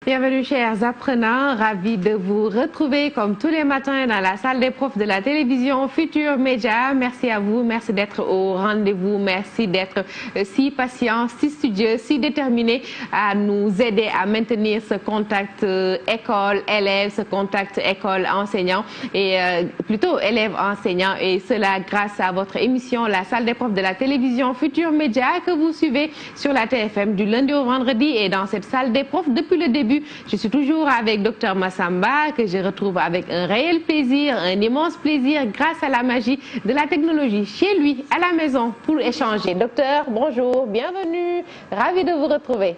Bienvenue chers apprenants, ravis de vous retrouver comme tous les matins dans la salle des profs de la télévision Futur Média. Merci à vous, merci d'être au rendez-vous, merci d'être si patient, si studieux, si déterminé à nous aider à maintenir ce contact école-élève, ce contact école-enseignant et plutôt élève-enseignant, et cela grâce à votre émission La salle des profs de la télévision Futur Média que vous suivez sur la TFM du lundi au vendredi. Et dans cette salle des profs depuis le début, je suis toujours avec Dr Massamba, que je retrouve avec un réel plaisir, un immense plaisir grâce à la magie de la technologie chez lui, à la maison, pour échanger. Docteur, bonjour, bienvenue, ravi de vous retrouver.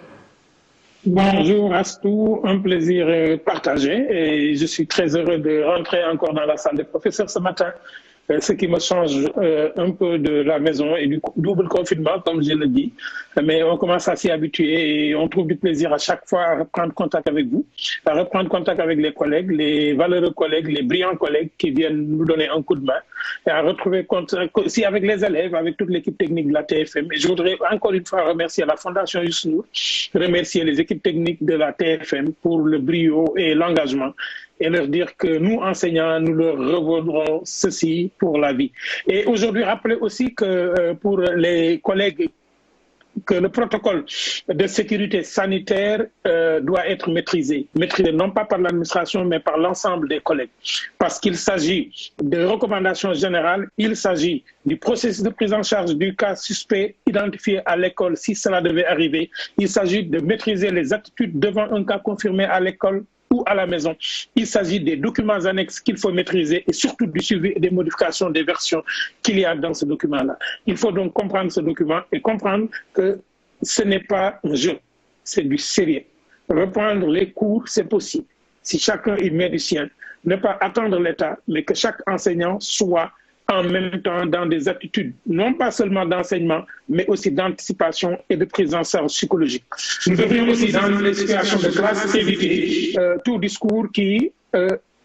Bonjour Astou, un plaisir partagé, et je suis très heureux de rentrer encore dans la salle des professeurs ce matin. Ce qui me change un peu de la maison et du double confinement, comme je le dis. Mais on commence à s'y habituer et on trouve du plaisir à chaque fois à reprendre contact avec vous, à reprendre contact avec les collègues, les valeureux collègues, les brillants collègues qui viennent nous donner un coup de main, et à retrouver contact aussi avec les élèves, avec toute l'équipe technique de la TFM. Et je voudrais encore une fois remercier la Fondation Youssou N'Dour, remercier les équipes techniques de la TFM pour le brio et l'engagement, et leur dire que nous, enseignants, nous leur revaudrons ceci pour la vie. Et aujourd'hui, rappelez aussi que pour les collègues, que le protocole de sécurité sanitaire doit être maîtrisé non pas par l'administration, mais par l'ensemble des collègues. Parce qu'il s'agit de recommandations générales, il s'agit du processus de prise en charge du cas suspect identifié à l'école si cela devait arriver, il s'agit de maîtriser les attitudes devant un cas confirmé à l'école ou à la maison. Il s'agit des documents annexes qu'il faut maîtriser et surtout du suivi et des modifications des versions qu'il y a dans ce document-là. Il faut donc comprendre ce document et comprendre que ce n'est pas un jeu, c'est du sérieux. Reprendre les cours, c'est possible. Si chacun y met du sien, ne pas attendre l'État, mais que chaque enseignant soit en même temps dans des attitudes, non pas seulement d'enseignement, mais aussi d'anticipation et de prise en charge psychologique. Nous devrions aussi, dans les situations de classe, éviter tout discours qui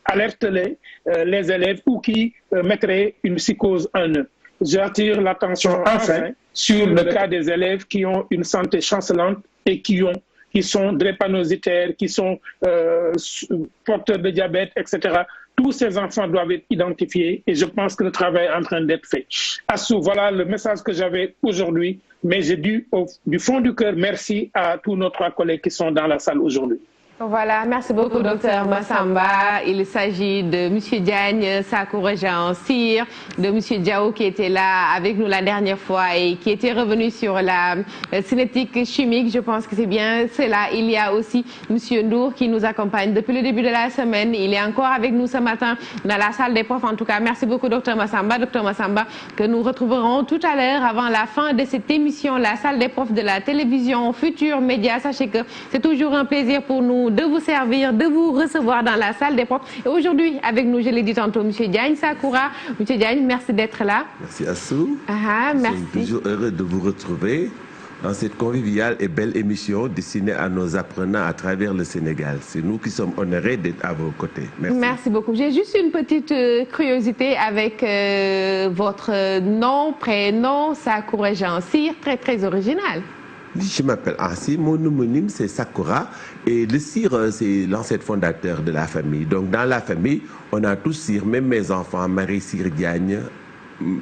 alerte les élèves ou qui mettrait une psychose en eux. J'attire l'attention enfin sur le cas des élèves qui ont une santé chancelante et qui sont drépanocytaires, qui sont porteurs de diabète, etc. Tous ces enfants doivent être identifiés et je pense que le travail est en train d'être fait. Assou, voilà le message que j'avais aujourd'hui, mais j'ai dû, du fond du cœur, merci à tous nos 3 collègues qui sont dans la salle aujourd'hui. Voilà, merci beaucoup Dr Massamba. Il s'agit de M. Diagne, Sakoura Jean Cyr, de M. Diao qui était là avec nous la dernière fois et qui était revenu sur la cinétique chimique. Je pense que c'est bien cela. Il y a aussi M. N'Dour qui nous accompagne depuis le début de la semaine. Il est encore avec nous ce matin dans la salle des profs. En tout cas, merci beaucoup Dr Massamba. Dr Massamba, que nous retrouverons tout à l'heure avant la fin de cette émission, la salle des profs de la télévision Futur Média. Sachez que c'est toujours un plaisir pour nous de vous servir, de vous recevoir dans la salle des profs. Et aujourd'hui, avec nous, je l'ai dit tantôt, M. Diagne Sakoura. M. Diagne, merci d'être là. Merci Assou. Merci. Je suis toujours heureux de vous retrouver dans cette conviviale et belle émission destinée à nos apprenants à travers le Sénégal. C'est nous qui sommes honorés d'être à vos côtés. Merci. Merci beaucoup. J'ai juste une petite curiosité avec votre nom, prénom, Sakoura Jean Cyr, très très original. Je m'appelle Ansi, mon homonyme c'est Sakura et le Cyr c'est l'ancêtre fondateur de la famille. Donc dans la famille, on a tous Cyr, même mes enfants, Marie Cyr Diagne,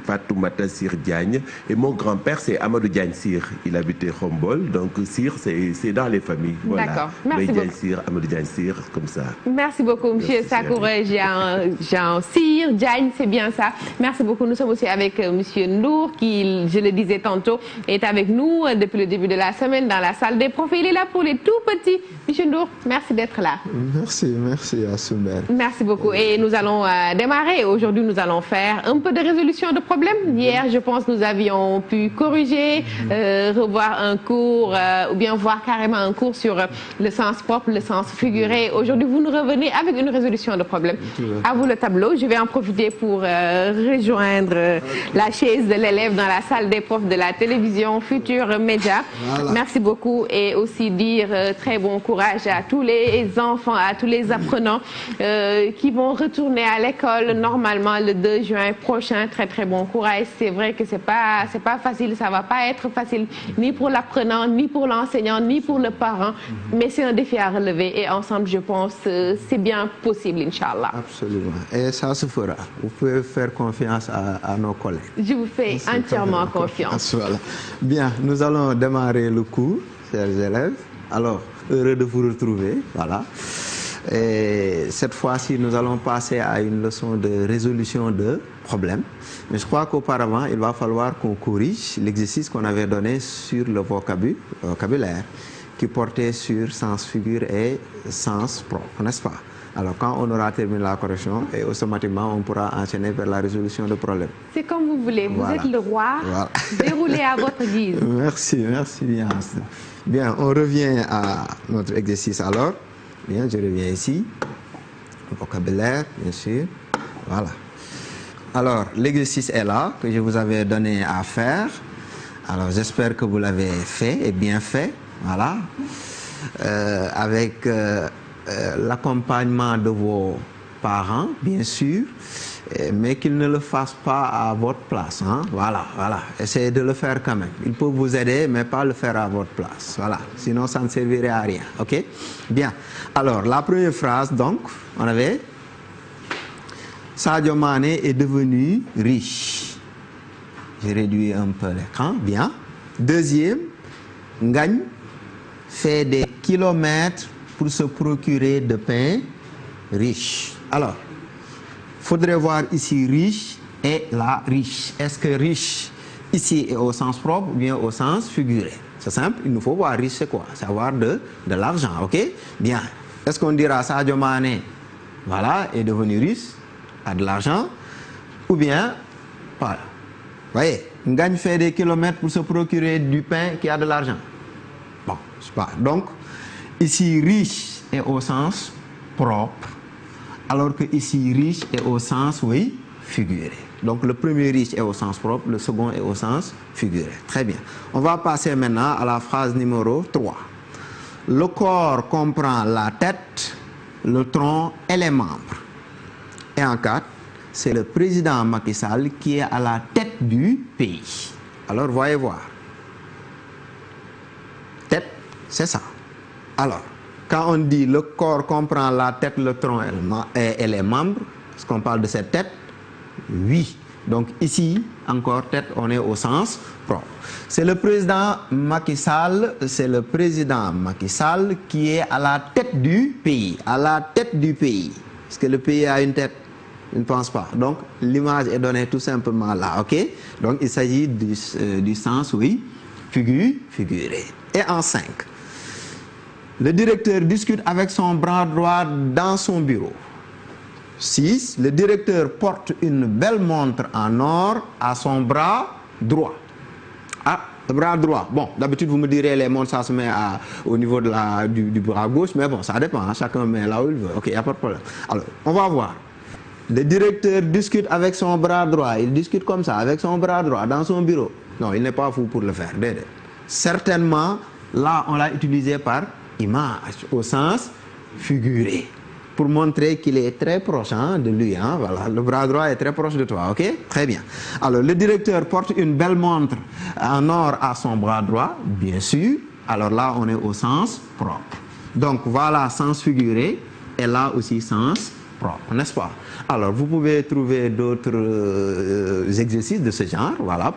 Fatoumata Cyr Diagne, et mon grand-père c'est Amadou Diagne Cyr. Il habitait Khombol, donc Cyr c'est dans les familles. Voilà. D'accord, merci beaucoup. Cyr, Amadou Diagne Cyr, comme ça. Merci beaucoup, M. Sakoura Jean Cyr Diagne, c'est bien ça. Merci beaucoup. Nous sommes aussi avec M. N'Dour qui, je le disais tantôt, est avec nous depuis le début de la semaine dans la salle des profs. Il est là pour les tout petits. M. N'Dour, merci d'être là. Merci Assoumane. Merci beaucoup. Et nous allons démarrer. Aujourd'hui, nous allons faire un peu de résolution de problèmes. Hier, je pense, nous avions pu corriger, revoir un cours ou bien voir carrément un cours sur le sens propre, le sens figuré. Aujourd'hui, vous nous revenez avec une résolution de problème. À vous le tableau. Je vais en profiter pour rejoindre la chaise de l'élève dans la salle des profs de la télévision Futur Média. Voilà. Merci beaucoup et aussi dire très bon courage à tous les enfants, à tous les apprenants qui vont retourner à l'école normalement le 2 juin prochain. Très très bon courage. C'est vrai que c'est pas facile, ça va pas être facile ni pour l'apprenant, ni pour l'enseignant, ni pour le parent, mais c'est un défi à relever et ensemble, je pense, c'est bien possible, Inch'Allah. Absolument. Et ça se fera. Vous pouvez faire confiance à nos collègues. Je vous fais entièrement confiance. Voilà. Bien, nous allons démarrer le cours, chers élèves. Alors, heureux de vous retrouver. Voilà. Et cette fois-ci, nous allons passer à une leçon de résolution de problèmes. Mais je crois qu'auparavant, il va falloir qu'on corrige l'exercice qu'on avait donné sur le vocabulaire qui portait sur sens figure et sens propre, n'est-ce pas? Alors, quand on aura terminé la correction, et automatiquement, on pourra enchaîner vers la résolution de problèmes. C'est comme vous voulez. Vous êtes le roi. Voilà. Déroulez à votre guise. Merci bien. Bien, on revient à notre exercice alors. Bien, je reviens ici. Le vocabulaire, bien sûr. Voilà. Alors, l'exercice est là, que je vous avais donné à faire. Alors, j'espère que vous l'avez fait et bien fait. Voilà. Avec l'accompagnement de vos parents, bien sûr, mais qu'ils ne le fassent pas à votre place. Hein? Voilà. Essayez de le faire quand même. Il peut vous aider, mais pas le faire à votre place. Voilà. Sinon, ça ne servirait à rien. OK? Bien. Alors, la première phrase, donc, on avait Sadio Mané est devenu riche. J'ai réduit un peu l'écran. Bien. Deuxième, Ngagne fait des kilomètres pour se procurer de pain riche. Alors, il faudrait voir ici riche et là riche. Est-ce que riche ici est au sens propre ou bien au sens figuré? C'est simple, il nous faut voir riche c'est quoi? C'est avoir de l'argent, ok? Bien. Est-ce qu'on dira Sadio Mané, voilà, est devenu riche, a de l'argent, ou bien, voilà. Vous voyez, Ngagne fait des kilomètres pour se procurer du pain qui a de l'argent. Bon, je sais pas. Donc, ici, riche est au sens propre, alors que ici, riche est au sens, oui, figuré. Donc, le premier riche est au sens propre, le second est au sens figuré. Très bien. On va passer maintenant à la phrase numéro 3. Le corps comprend la tête, le tronc et les membres. Et en 4, c'est le président Macky Sall qui est à la tête du pays. Alors, voyez voir. Tête, c'est ça. Alors, quand on dit le corps comprend la tête, le tronc et les membres, est-ce qu'on parle de cette tête? Oui. Donc ici, encore tête, on est au sens propre. C'est le président Macky Sall, qui est à la tête du pays. À la tête du pays. Est-ce que le pays a une tête? Je ne pense pas. Donc l'image est donnée tout simplement là, ok? Donc il s'agit du sens, oui, figuré. Et en 5. Le directeur discute avec son bras droit dans son bureau. 6. Le directeur porte une belle montre en or à son bras droit. Ah, le bras droit. Bon, d'habitude, vous me direz, les montres, ça se met au niveau du bras gauche, mais bon, ça dépend. Hein, chacun met là où il veut. Ok, il n'y a pas de problème. Alors, on va voir. Le directeur discute avec son bras droit. Il discute comme ça, avec son bras droit, dans son bureau. Non, il n'est pas fou pour le faire. Certainement, là, on l'a utilisé par image, au sens figuré, pour montrer qu'il est très proche de lui. Hein, voilà, le bras droit est très proche de toi, ok? Très bien. Alors, le directeur porte une belle montre en or à son bras droit, bien sûr. Alors là, on est au sens propre. Donc, voilà, sens figuré, et là aussi, sens propre, n'est-ce pas? Alors, vous pouvez trouver d'autres exercices de ce genre. Voilà,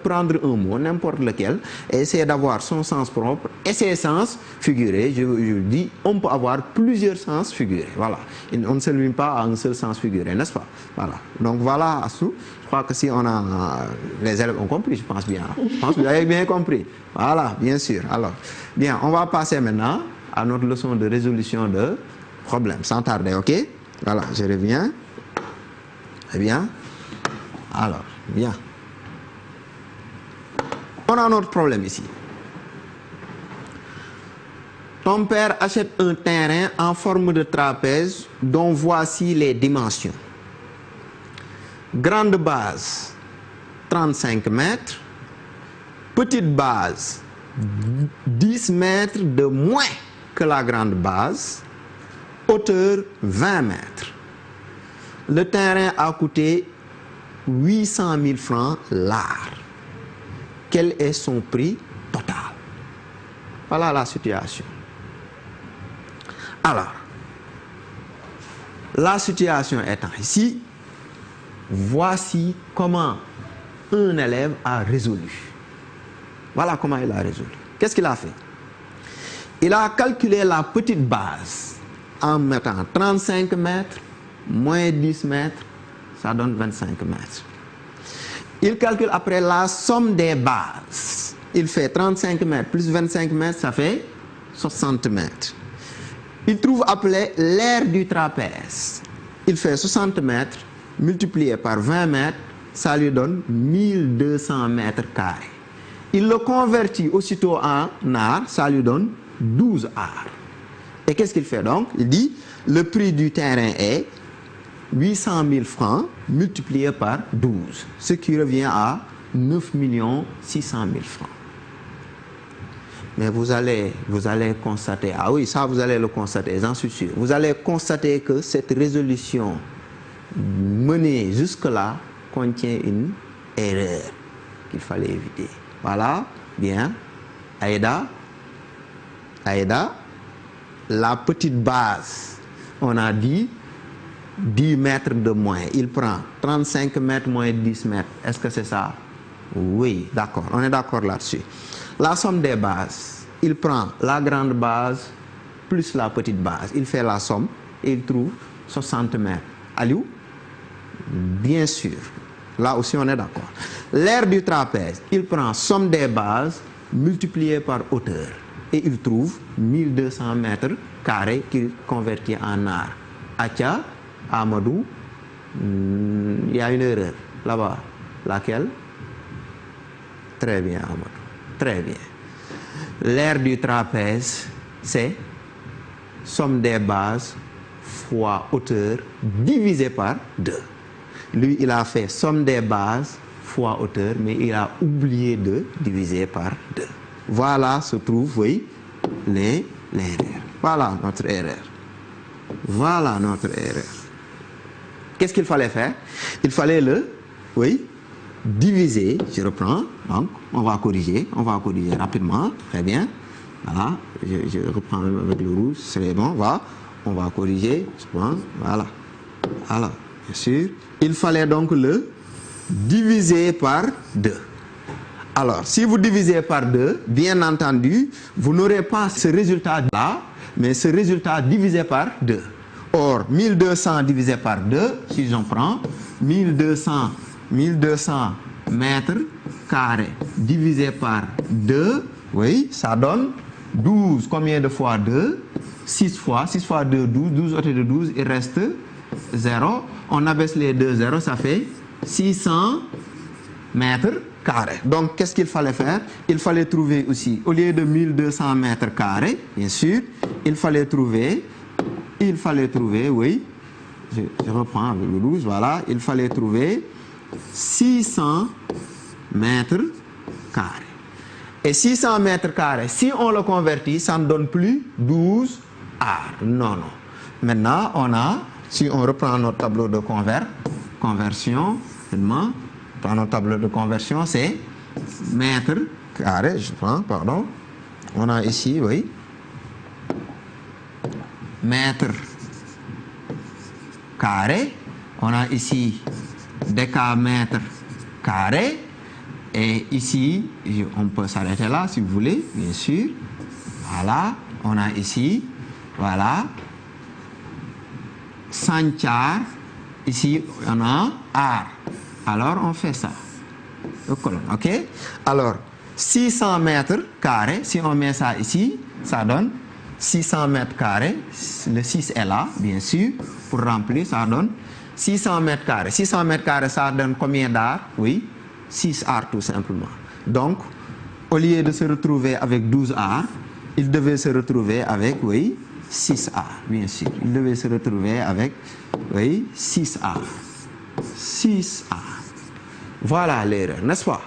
prendre un mot, n'importe lequel, et essayer d'avoir son sens propre et ses sens figurés. Je dis, on peut avoir plusieurs sens figurés. Voilà, on ne se limite pas à un seul sens figuré, n'est-ce pas? Voilà. Donc voilà, Assou. Je crois que si on a les élèves ont compris, je pense bien. Je pense que vous avez bien compris. Voilà, bien sûr. Alors, bien, on va passer maintenant à notre leçon de résolution de problèmes, sans tarder, ok? Voilà, je reviens. Très bien. Alors, bien. On a notre problème ici. Ton père achète un terrain en forme de trapèze dont voici les dimensions. Grande base, 35 mètres. Petite base, 10 mètres de moins que la grande base. Hauteur 20 mètres. Le terrain a coûté 800 000 francs l'art. Quel est son prix total? Voilà la situation. Alors, la situation étant ici, voici comment un élève a résolu. Voilà comment il a résolu. Qu'est-ce qu'il a fait? Il a calculé la petite base en mettant 35 mètres moins 10 mètres, ça donne 25 mètres. Il calcule après la somme des bases. Il fait 35 mètres plus 25 mètres, ça fait 60 mètres. Il trouve après l'aire du trapèze. Il fait 60 mètres multiplié par 20 mètres, ça lui donne 1200 mètres carrés. Il le convertit aussitôt en art, ça lui donne 12 arts. Et qu'est-ce qu'il fait donc? Il dit, le prix du terrain est 800 000 francs multiplié par 12, ce qui revient à 9 600 000 francs. Mais vous allez constater, ah oui, ça vous allez le constater, j'en suis sûr. Vous allez constater que cette résolution menée jusque-là contient une erreur qu'il fallait éviter. Voilà, bien. Aïda, la petite base, on a dit 10 mètres de moins. Il prend 35 mètres moins 10 mètres. Est-ce que c'est ça? Oui, d'accord, on est d'accord là-dessus. La somme des bases, il prend la grande base plus la petite base. Il fait la somme et il trouve 60 mètres. Aliou? Bien sûr. Là aussi, on est d'accord. L'aire du trapèze, il prend somme des bases multipliée par hauteur. Et il trouve 1200 mètres carrés qu'il convertit en art. Atia, Amadou, il y a une erreur là-bas. Laquelle? Très bien, Amadou. Très bien. L'aire du trapèze, c'est somme des bases fois hauteur divisé par 2. Lui, il a fait somme des bases fois hauteur, mais il a oublié de diviser par 2. Voilà se trouve, oui, l'erreur. Voilà notre erreur. Voilà notre erreur. Qu'est-ce qu'il fallait faire? Il fallait diviser. Je reprends. Donc, on va corriger rapidement. Très bien. Voilà. Je reprends même avec le rouge. C'est bon. On va corriger. Voilà. Alors, bien sûr. Il fallait donc le diviser par 2. Alors, si vous divisez par 2, bien entendu, vous n'aurez pas ce résultat-là, mais ce résultat divisé par 2. Or, 1200 divisé par 2, si j'en prends, 1200 mètres carrés divisé par 2, oui, ça donne 12. Combien de fois 2? 6 fois 2, 12. 12 ôté de 12, il reste 0. On abaisse les 2 zéros, ça fait 600 mètres carrés. Donc, qu'est-ce qu'il fallait faire? Il fallait trouver aussi, au lieu de 1200 mètres carrés, bien sûr, il fallait trouver, oui, je reprends avec le 12, voilà, il fallait trouver 600 mètres carrés. Et 600 mètres carrés, si on le convertit, ça ne donne plus 12 arts. Non. Maintenant, si on reprend notre tableau de conversion, notre tableau de conversion, c'est mètres carrés, on a ici, oui, mètres carrés, on a ici décamètres carrés, et ici, on peut s'arrêter là si vous voulez, bien sûr. Voilà, on a ici, voilà, centiare, ici on a art. Alors on fait ça. Ok? Alors 600 mètres carrés, si on met ça ici, ça donne 600 mètres carrés. Le 6 est là, bien sûr, pour remplir, ça donne 600 mètres carrés. 600 mètres carrés, ça donne combien d'arts? Oui, 6 arts tout simplement. Donc, au lieu de se retrouver avec 12 arts, il devait se retrouver avec, oui, 6 arts, bien sûr. Il devait se retrouver avec, oui, 6 arts. 6 arts. Voilà l'erreur, n'est-ce pas?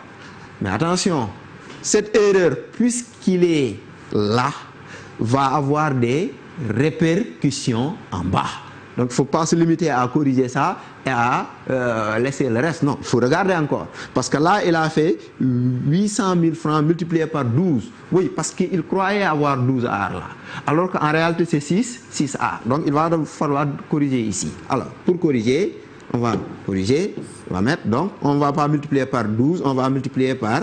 Mais attention, cette erreur, puisqu'il est là, va avoir des répercussions en bas. Donc il ne faut pas se limiter à corriger ça et à laisser le reste. Non, il faut regarder encore. Parce que là, il a fait 800 000 francs multiplié par 12. Oui, parce qu'il croyait avoir 12 arts là. Alors qu'en réalité, c'est 6 arts. Donc il va falloir corriger ici. Alors, pour corriger, on va corriger, on va mettre, donc on ne va pas multiplier par 12, on va multiplier par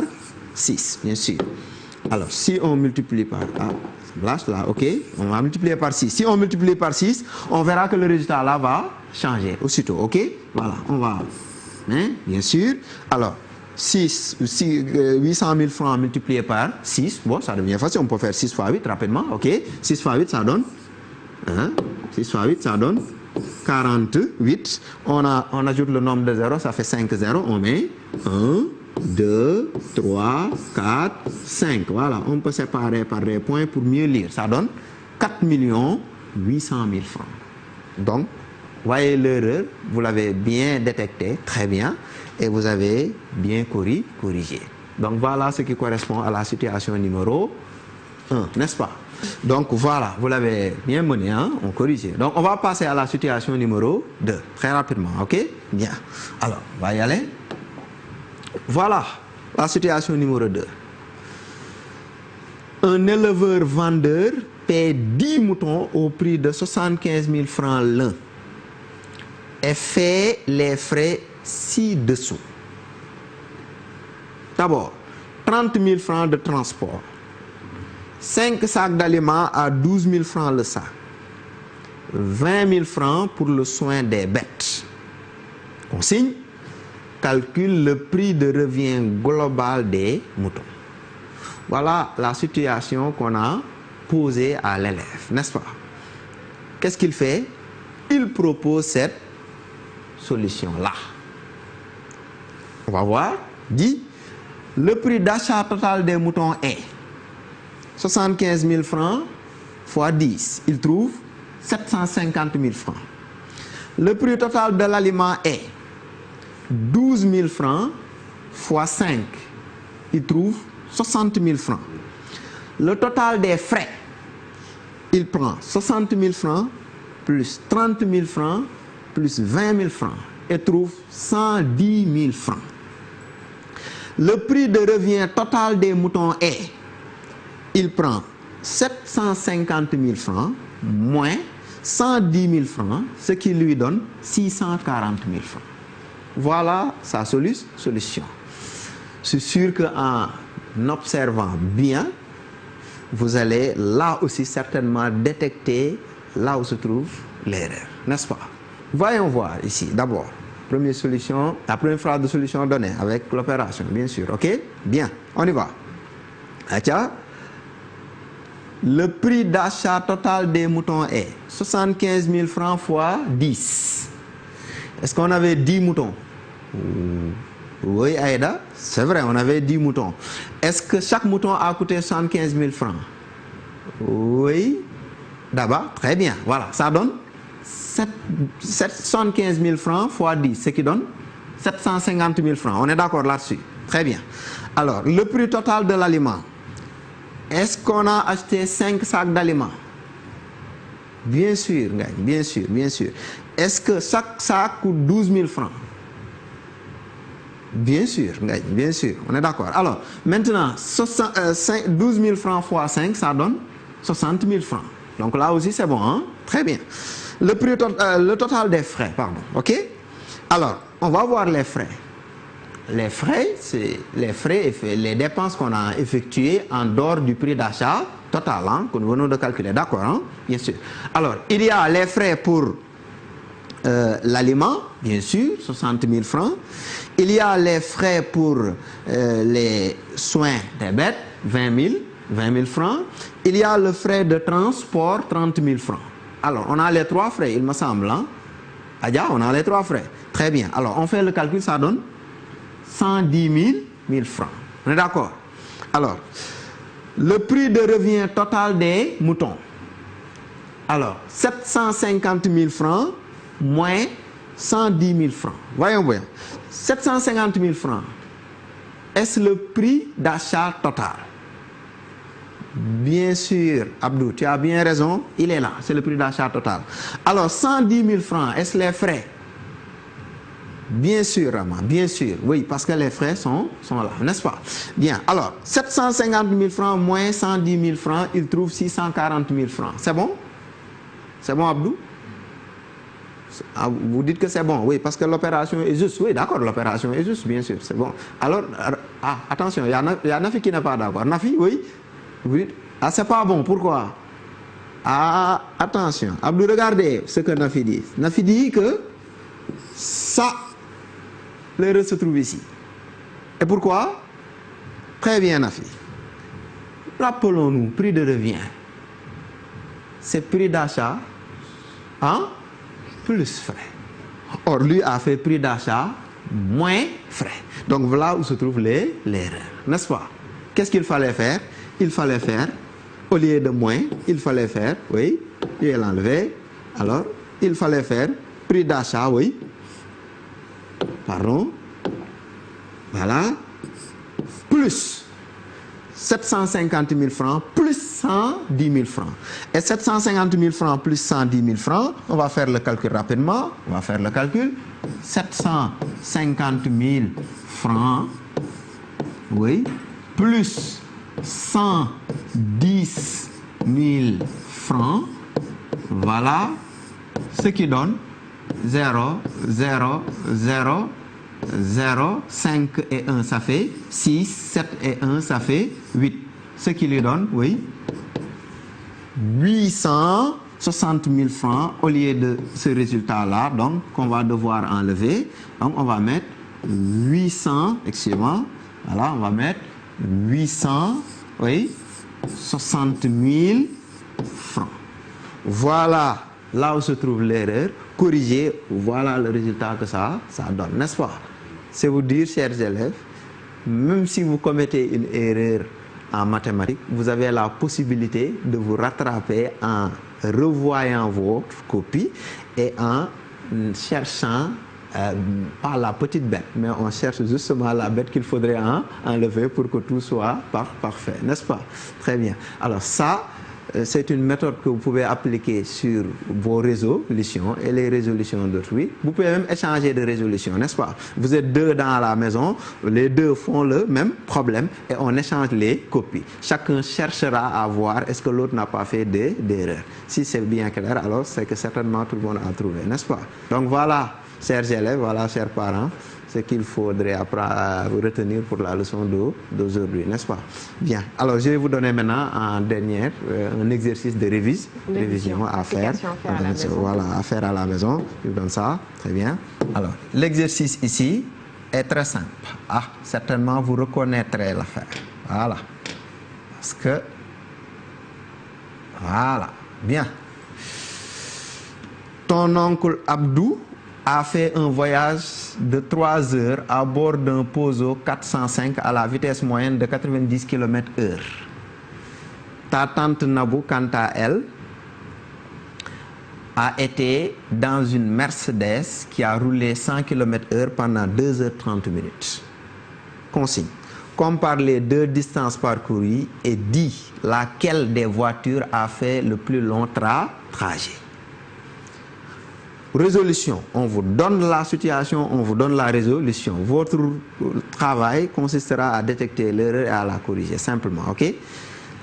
6, bien sûr. Alors, si on multiplie par... là, ok, on va multiplier par 6. Si on multiplie par 6, on verra que le résultat là va changer aussitôt, ok. Voilà, on va, bien sûr. Alors, 800 000 francs multiplié par 6, bon, ça devient facile, on peut faire 6 fois 8 rapidement, ok. 6 fois 8, ça donne, 6 fois 8, ça donne 48. On ajoute le nombre de zéros, ça fait 5 zéros, on met 1, 2, 3, 4, 5. Voilà, on peut séparer par des points pour mieux lire. Ça donne 4 800 000 francs. Donc, voyez l'erreur, vous l'avez bien détecté, très bien, et vous avez bien corrigé. Donc, voilà ce qui correspond à la situation numéro 1, n'est-ce pas? Donc, voilà, vous l'avez bien mené, hein? On corrige. Donc, on va passer à la situation numéro 2, très rapidement, ok? Bien. Alors, on va y aller. Voilà la situation numéro 2. Un éleveur-vendeur paie 10 moutons au prix de 75 000 francs l'un et fait les frais ci-dessous. D'abord, 30 000 francs de transport, 5 sacs d'aliments à 12 000 francs le sac, 20 000 francs pour le soin des bêtes. Consigne: calcule le prix de revient global des moutons. Voilà la situation qu'on a posée à l'élève, n'est-ce pas? Qu'est-ce qu'il fait? Il propose cette solution-là. On va voir. Dit, le prix d'achat total des moutons est 75 000 francs fois 10. Il trouve 750 000 francs. Le prix total de l'aliment est 12 000 francs fois 5, il trouve 60 000 francs. Le total des frais, il prend 60 000 francs plus 30 000 francs plus 20 000 francs et trouve 110 000 francs. Le prix de revient total des moutons est, il prend 750 000 francs moins 110 000 francs, ce qui lui donne 640 000 francs. Voilà sa solution. Je suis sûr qu'en observant bien, vous allez là aussi certainement détecter là où se trouve l'erreur, n'est-ce pas? Voyons voir ici d'abord. Première solution, la première phrase de solution donnée avec l'opération, bien sûr, ok? Bien, on y va. Acha. Le prix d'achat total des moutons est 75 000 francs fois 10. Est-ce qu'on avait 10 moutons? Oui, Aïda, c'est vrai, on avait 10 moutons. Est-ce que chaque mouton a coûté 75 000 francs? Oui, d'abord, très bien. Voilà, ça donne 75 000 francs fois 10, ce qui donne 750 000 francs. On est d'accord là-dessus? Très bien. Alors, le prix total de l'aliment. Est-ce qu'on a acheté 5 sacs d'aliments? Bien sûr, bien sûr, bien sûr. Est-ce que chaque sac coûte 12 000 francs? Bien sûr, bien sûr, on est d'accord. Alors, maintenant, 12 000 francs fois 5, ça donne 60 000 francs. Donc là aussi, c'est bon, hein? Très bien. Le total des frais, pardon, ok? Alors, on va voir les frais. Les frais, c'est les frais et les dépenses qu'on a effectuées en dehors du prix d'achat total, hein, que nous venons de calculer, d'accord, hein? Bien sûr. Alors, il y a les frais pour l'aliment, bien sûr, 60 000 francs. Il y a les frais pour les soins des bêtes, 20 000 francs. Il y a le frais de transport, 30 000 francs. Alors, on a les 3 frais, il me semble, hein? Adja, on a les 3 frais. Très bien. Alors, on fait le calcul, ça donne 110 000 francs. On est d'accord? Alors, le prix de revient total des moutons. Alors, 750 000 francs moins 110 000 francs. Voyons bien. 750 000 francs. Est-ce le prix d'achat total? Bien sûr, Abdou, tu as bien raison, il est là, c'est le prix d'achat total. Alors, 110 000 francs, est-ce les frais? Bien sûr, Rama, bien sûr, oui, parce que les frais sont là, n'est-ce pas? Bien, alors, 750 000 francs moins 110 000 francs, il trouve 640 000 francs. C'est bon? C'est bon, Abdou? Ah, vous dites que c'est bon, oui, parce que l'opération est juste. Oui, d'accord, l'opération est juste, bien sûr, c'est bon. Alors, attention, il y a Nafi qui n'est pas d'accord. Nafi, oui? Oui. Ah, c'est pas bon, pourquoi? Ah, attention, Abdou, regardez ce que Nafi dit. Nafi dit que ça, l'erreur se trouve ici. Et pourquoi? Très bien, Nafi. Rappelons-nous, prix de revient. C'est prix d'achat, hein? Plus frais. Or, lui a fait prix d'achat moins frais. Donc, voilà où se trouve l'erreur, n'est-ce pas? Qu'est-ce qu'il fallait faire? Il fallait faire, au lieu de moins, il fallait faire, oui, il est enlevé. Alors, il fallait faire prix d'achat, oui. Pardon. Voilà. Plus 750 000 francs plus 110 000 francs. Et 750 000 francs plus 110 000 francs, on va faire le calcul rapidement. On va faire le calcul. 750 000 francs, oui, plus 110 000 francs, voilà, ce qui donne 0, 0, 0, 0, 5 et 1, ça fait 6, 7 et 1, ça fait 8. Ce qui lui donne, oui, 860 000 francs au lieu de ce résultat-là, donc qu'on va devoir enlever. Donc on va mettre 800, excusez-moi, voilà, on va mettre 800, oui, 60 000 francs. Voilà là où se trouve l'erreur. Corriger, voilà le résultat que ça donne, n'est-ce pas? C'est vous dire, chers élèves, même si vous commettez une erreur en mathématiques, vous avez la possibilité de vous rattraper en revoyant votre copie et en cherchant pas la petite bête, mais on cherche justement la bête qu'il faudrait enlever pour que tout soit parfait, n'est-ce pas? Très bien. Alors ça, c'est une méthode que vous pouvez appliquer sur vos résolutions et les résolutions d'autrui. Vous pouvez même échanger de résolution, n'est-ce pas? Vous êtes deux dans la maison, les deux font le même problème et on échange les copies. Chacun cherchera à voir est-ce que l'autre n'a pas fait d'erreur. Si c'est bien clair, alors c'est que certainement tout le monde a trouvé, n'est-ce pas? Donc voilà, chers élèves, voilà, chers parents, ce qu'il faudrait retenir pour la leçon d'aujourd'hui, n'est-ce pas? Bien, alors je vais vous donner maintenant en dernière un exercice de révision à faire. Voilà, à faire à la maison. Je vous donne ça, très bien. Alors, l'exercice ici est très simple. Ah, certainement vous reconnaîtrez l'affaire. Voilà. Parce que, voilà, bien. Ton oncle Abdou a fait un voyage de 3 heures à bord d'un Peugeot 405 à la vitesse moyenne de 90 km/h. Ta tante Nabou, quant à elle, a été dans une Mercedes qui a roulé 100 km/h pendant 2h30. Consigne. Compare les deux distances parcourues et dis laquelle des voitures a fait le plus long trajet. Résolution, on vous donne la situation, on vous donne la résolution. Votre travail consistera à détecter l'erreur et à la corriger, simplement, ok?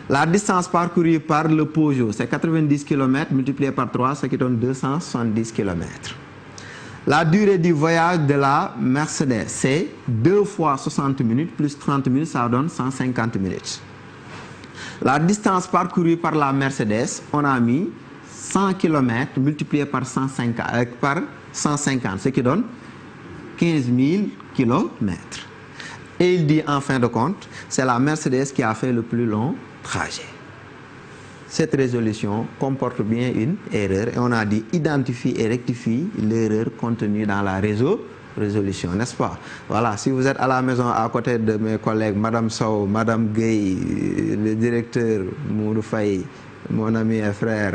La distance parcourue par le Peugeot, c'est 90 km multiplié par 3, ce qui donne 270 km. La durée du voyage de la Mercedes, c'est 2 fois 60 minutes plus 30 minutes, ça donne 150 minutes. La distance parcourue par la Mercedes, on a mis 100 km multiplié par 150, ce qui donne 15 000 km. Et il dit en fin de compte, c'est la Mercedes qui a fait le plus long trajet. Cette résolution comporte bien une erreur et on a dit identifie et rectifie l'erreur contenue dans la résolution, n'est-ce pas? Voilà, si vous êtes à la maison à côté de mes collègues, Madame Sow, Madame Gueye, le directeur Mourou Faye, mon ami et frère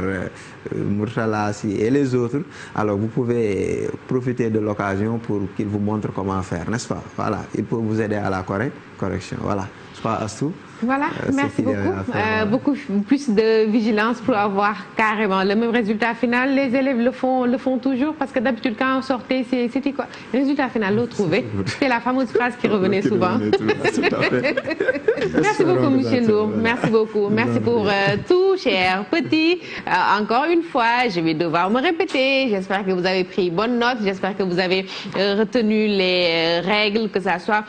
Murtala et les autres, alors vous pouvez profiter de l'occasion pour qu'il vous montre comment faire, n'est-ce pas? Voilà, il peut vous aider à la correction. Voilà, je crois à tout. Voilà, merci beaucoup. Beaucoup plus de vigilance pour avoir carrément le même résultat final. Les élèves le font toujours parce que d'habitude quand on sortait, c'était quoi? Le résultat final, l'autre trouvé. C'était la fameuse phrase qui revenait souvent. Merci beaucoup, Monsieur Ndour. Merci beaucoup. Merci pour tout, cher petit. Encore une fois, je vais devoir me répéter. J'espère que vous avez pris bonne note. J'espère que vous avez retenu les règles, que ça soit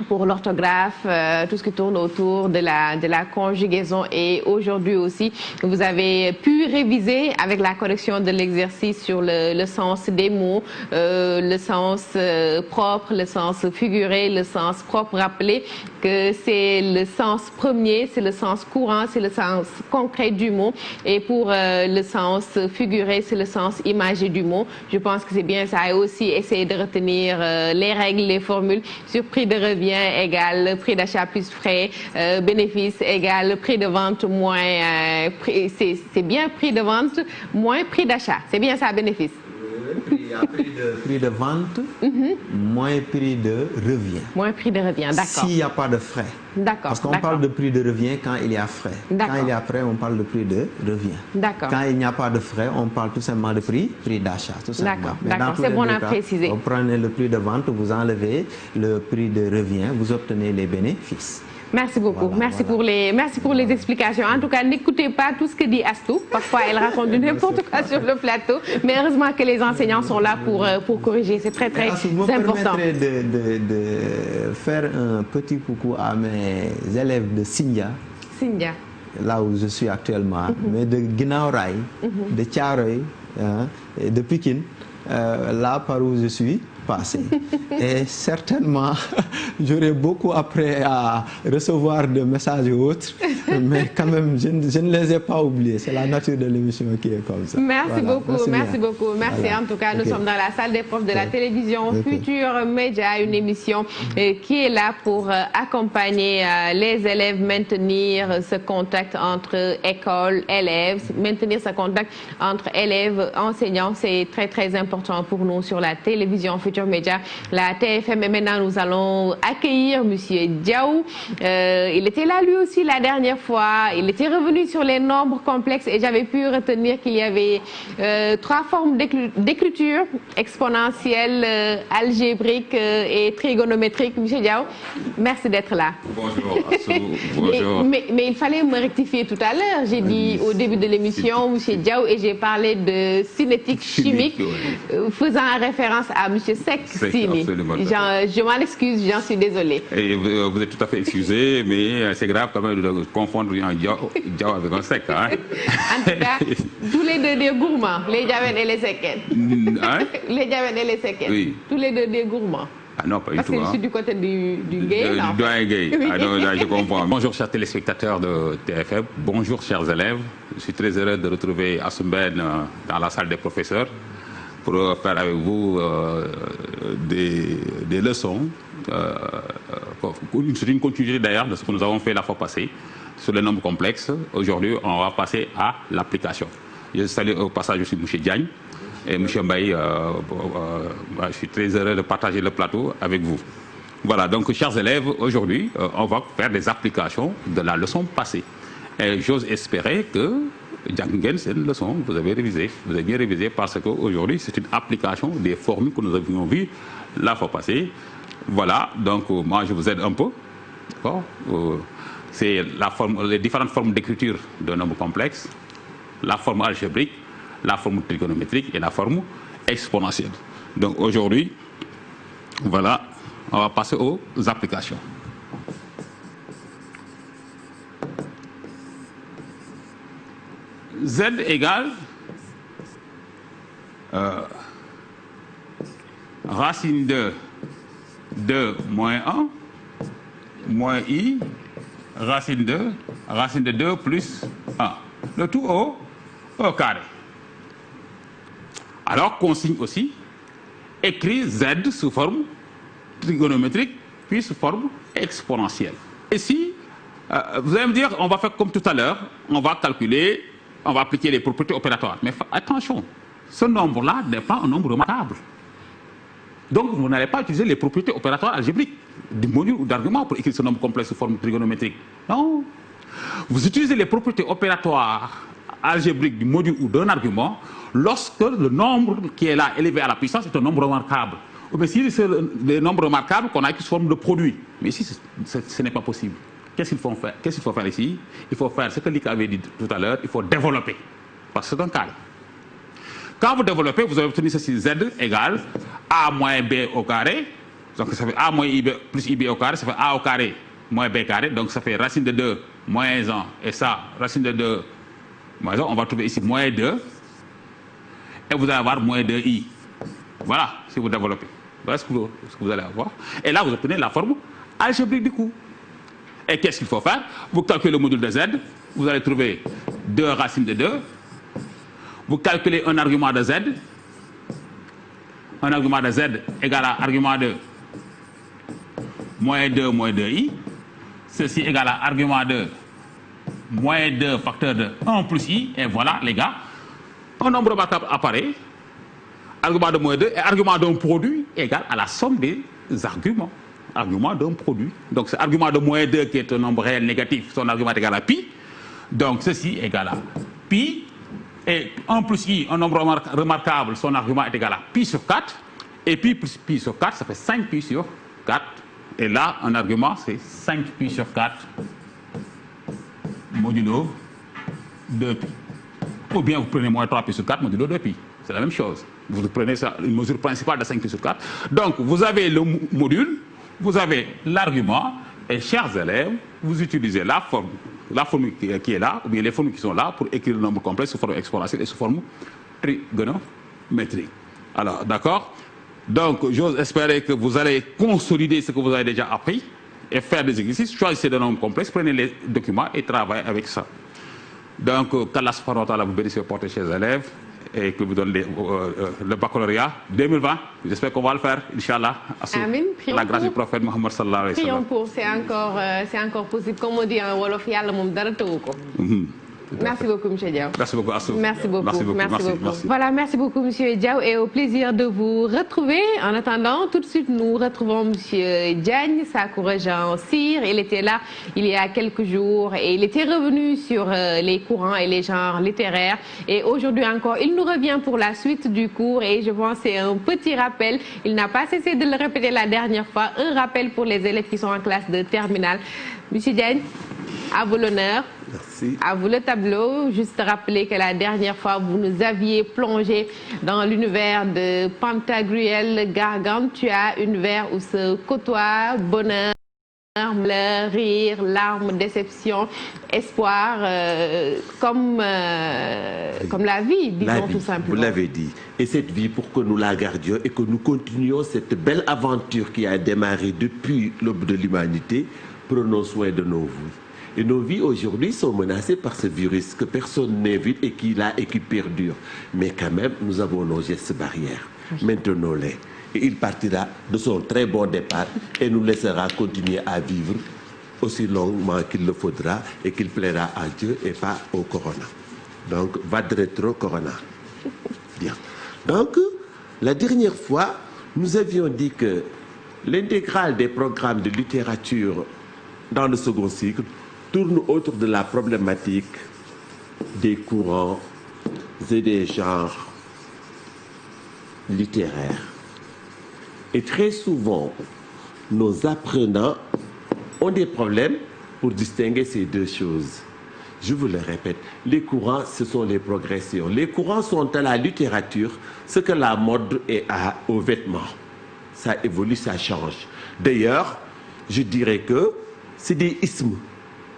pour l'orthographe, tout ce qui tourne autour de la conjugaison. Et aujourd'hui aussi, vous avez pu réviser avec la correction de l'exercice sur le sens des mots, le sens propre, le sens figuré, le sens propre. Rappelez que c'est le sens premier, c'est le sens courant, c'est le sens concret du mot. Et pour le sens figuré, c'est le sens imagé du mot. Je pense que c'est bien ça. Et aussi essayer de retenir les règles, les formules sur prix de revient égale prix d'achat plus frais, bénéfice égale prix de vente moins c'est bien prix de vente moins prix d'achat. C'est bien ça, bénéfice. Prix de vente, moins prix de revient. Moins prix de revient, d'accord. S'il n'y a pas de frais. D'accord. Parce qu'on parle de prix de revient quand il y a frais. Quand il y a frais, on parle de prix de revient. D'accord. Quand il n'y a pas de frais, on parle tout simplement de prix d'achat. D'accord, c'est bon à préciser. Vous prenez le prix de vente, vous enlevez le prix de revient, vous obtenez les bénéfices. Merci beaucoup. Merci pour les explications. En tout cas, n'écoutez pas tout ce que dit Astou. Parfois, elle raconte n'importe quoi sur le plateau. Mais heureusement que les enseignants sont là pour corriger. C'est très important. Vous me permettrez de faire un petit coucou à mes élèves de Sindia. Sindia. Là où je suis actuellement. Mais de Guinaw Rail, de Thiaroye, et de Pikine, là par où je suis passé. Et certainement, j'aurais beaucoup après à recevoir des messages et autres, mais quand même, je ne les ai pas oubliés. C'est la nature de l'émission qui est comme ça. Merci beaucoup, merci beaucoup. Merci en tout cas. Nous sommes dans la salle des profs de la télévision Futur Média, une émission qui est là pour accompagner les élèves, maintenir ce contact entre école, élèves, maintenir ce contact entre élèves, enseignants. C'est très important pour nous sur la télévision Futur Média, la TFM. Et maintenant, nous allons accueillir Monsieur Diaw. Il était là lui aussi la dernière fois. Il était revenu sur les nombres complexes et j'avais pu retenir qu'il y avait 3 formes d'écriture: exponentielle, algébrique et trigonométrique. Monsieur Diaw, merci d'être là. Bonjour. Bonjour. Mais il fallait me rectifier tout à l'heure. J'ai dit au début de l'émission Monsieur Diaw et j'ai parlé de cinétique chimique, faisant référence à Monsieur Sini. Je m'en excuse, j'en suis désolée. Et vous êtes tout à fait excusé, mais c'est grave quand même de confondre un Diaw avec un sec. Hein? En tout cas, tous les deux des gourmands, les Diawen et les Seken. Hein? Les Diawen et les Seken. Oui. Tous les deux des gourmands. Ah non, pas du tout. Parce que je suis du côté du gay. Du doyen gay. Oui. Ah non, là, je comprends. Bonjour, chers téléspectateurs de TFM. Bonjour, chers élèves. Je suis très heureux de retrouver Assoumben dans la salle des professeurs pour faire avec vous des leçons. C'est une continuité d'ailleurs de ce que nous avons fait la fois passée sur les nombres complexes. Aujourd'hui, on va passer à l'application. Je salue au passage aussi M. Diagne et M. Mbaye. Je suis très heureux de partager le plateau avec vous. Voilà, donc chers élèves, aujourd'hui, on va faire des applications de la leçon passée. Et j'ose espérer que c'est une leçon que vous avez révisée. Vous avez bien révisé parce qu'aujourd'hui, c'est une application des formules que nous avions vues la fois passée. Voilà, donc moi, je vous aide un peu. C'est les différentes formes d'écriture d'un nombre complexe, la forme algébrique, la forme trigonométrique et la forme exponentielle. Donc aujourd'hui, voilà, on va passer aux applications. Z égale racine de 2 moins 1 moins I racine de 2 plus 1. Le tout au carré. Alors qu'on signe aussi écrit Z sous forme trigonométrique puis sous forme exponentielle. Et si vous allez me dire, on va faire comme tout à l'heure, on va calculer, on va appliquer les propriétés opératoires. Mais attention, ce nombre-là n'est pas un nombre remarquable. Donc, vous n'allez pas utiliser les propriétés opératoires algébriques du module ou d'argument pour écrire ce nombre complexe sous forme trigonométrique. Non. Vous utilisez les propriétés opératoires algébriques du module ou d'un argument lorsque le nombre qui est là élevé à la puissance est un nombre remarquable. Mais si c'est le nombre remarquable qu'on a écrit sous forme de produit. Mais ici, ce n'est pas possible. Qu'est-ce qu'il faut faire? Qu'est-ce qu'il faut faire ici? Il faut faire ce que Lick avait dit tout à l'heure, il faut développer. Parce que c'est un cadre. Quand vous développez, vous avez obtenu ceci, Z égale A moins B au carré. Donc ça fait A moins IB plus IB au carré, ça fait A au carré moins B carré. Donc ça fait racine de 2 moins 1. Et ça, racine de 2 moins 1. On va trouver ici moins 2. Et vous allez avoir moins 2i. Voilà, si vous développez. Voilà ce que vous allez avoir. Et là, vous obtenez la forme algébrique du coup. Et qu'est-ce qu'il faut faire? Vous calculez le module de Z. Vous allez trouver 2 racines de 2. Vous calculez un argument de Z. Un argument de Z égale à argument de moins 2 moins 2i. Ceci égale à argument de moins 2 facteur de 1 plus i. Et voilà, les gars, un nombre remarquable apparaît. Argument de moins 2 et argument d'un produit égale à la somme des arguments. Argument d'un produit. Donc, c'est argument de moins 2 qui est un nombre réel négatif. Son argument est égal à pi. Donc, ceci égale à pi. Et 1 plus i, un nombre remarquable, son argument est égal à pi sur 4. Et pi plus pi sur 4, ça fait 5 pi sur 4. Et là, un argument, c'est 5 pi sur 4 modulo 2pi. Ou bien vous prenez moins 3 pi sur 4 modulo 2pi. C'est la même chose. Vous prenez ça, une mesure principale de 5 pi sur 4. Donc, vous avez le module, vous avez l'argument, et chers élèves, vous utilisez la formule qui est là, ou bien les formules qui sont là, pour écrire le nombre complexe sous forme exponentielle et sous forme trigonométrique. Alors, d'accord? Donc, j'ose espérer que vous allez consolider ce que vous avez déjà appris et faire des exercices. Choisissez des nombres complexes, prenez les documents et travaillez avec ça. Donc, qu'Allah subhanahu wa ta'ala vous bénisse et porte chez les élèves et que vous donne le baccalauréat 2020. J'espère qu'on va le faire, Inch'Allah. Amin. La grâce du prophète Mohammed sallallahu alayhi wa sallam. Prions pour, c'est encore possible. Comme on dit en Wolof, yalla mom dara tawu ko. Merci beaucoup, M. Diaw. Merci beaucoup, Assou. Merci beaucoup. Merci beaucoup. Merci. Voilà, merci beaucoup, M. Diaw, et au plaisir de vous retrouver. En attendant, tout de suite, nous retrouvons M. Diagne, Sakoura Jean Cyr. Il était là il y a quelques jours et il était revenu sur les courants et les genres littéraires. Et aujourd'hui encore, il nous revient pour la suite du cours et je pense que c'est un petit rappel. Il n'a pas cessé de le répéter la dernière fois. Un rappel pour les élèves qui sont en classe de terminale. M. Diagne, à vous l'honneur. Merci. À vous le tableau. Juste rappeler que la dernière fois, vous nous aviez plongé dans l'univers de Pantagruel, Gargantua, univers où se côtoient bonheur, malheur, rire, larmes, déception, espoir, comme la vie, disons tout simplement. Vous l'avez dit. Et cette vie, pour que nous la gardions et que nous continuions cette belle aventure qui a démarré depuis l'aube de l'humanité, prenons soin de nos vies. Et nos vies aujourd'hui sont menacées par ce virus que personne n'évite et qui est là et qui perdure. Mais quand même, nous avons nos gestes barrières. Maintenons-les. Et il partira de son très bon départ et nous laissera continuer à vivre aussi longuement qu'il le faudra et qu'il plaira à Dieu et pas au corona. Donc, va de rétro corona. Bien. Donc, la dernière fois, nous avions dit que l'intégrale des programmes de littérature dans le second cycle tourne autour de la problématique des courants et des genres littéraires. Et très souvent, nos apprenants ont des problèmes pour distinguer ces deux choses. Je vous le répète, les courants, ce sont les progressions. Les courants sont à la littérature ce que la mode est aux vêtements. Ça évolue, ça change. D'ailleurs, je dirais que c'est des ismes.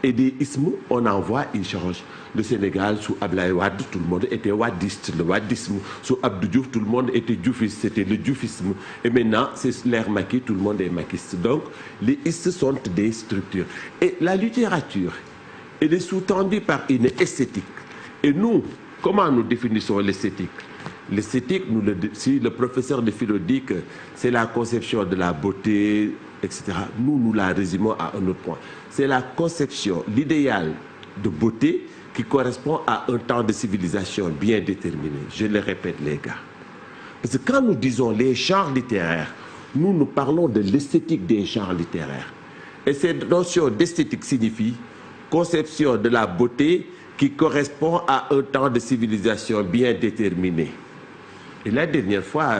Et des ismes, on en voit, ils changent. Le Sénégal, sous Ablaye Wade, tout le monde était wadiste, le wadisme. Sous Abdou Diouf, tout le monde était dioufiste, c'était le dioufisme. Et maintenant, c'est l'ère Macky, tout le monde est maquiste. Donc, les ismes sont des structures. Et la littérature, elle est sous-tendue par une esthétique. Et nous, comment nous définissons l'esthétique? L'esthétique, si le professeur de philo dit que c'est la conception de la beauté, etc., nous la résumons à un autre point. C'est la conception, l'idéal de beauté qui correspond à un temps de civilisation bien déterminé. Je le répète, les gars. Parce que quand nous disons les genres littéraires, nous parlons de l'esthétique des genres littéraires. Et cette notion d'esthétique signifie conception de la beauté qui correspond à un temps de civilisation bien déterminé. Et la dernière fois,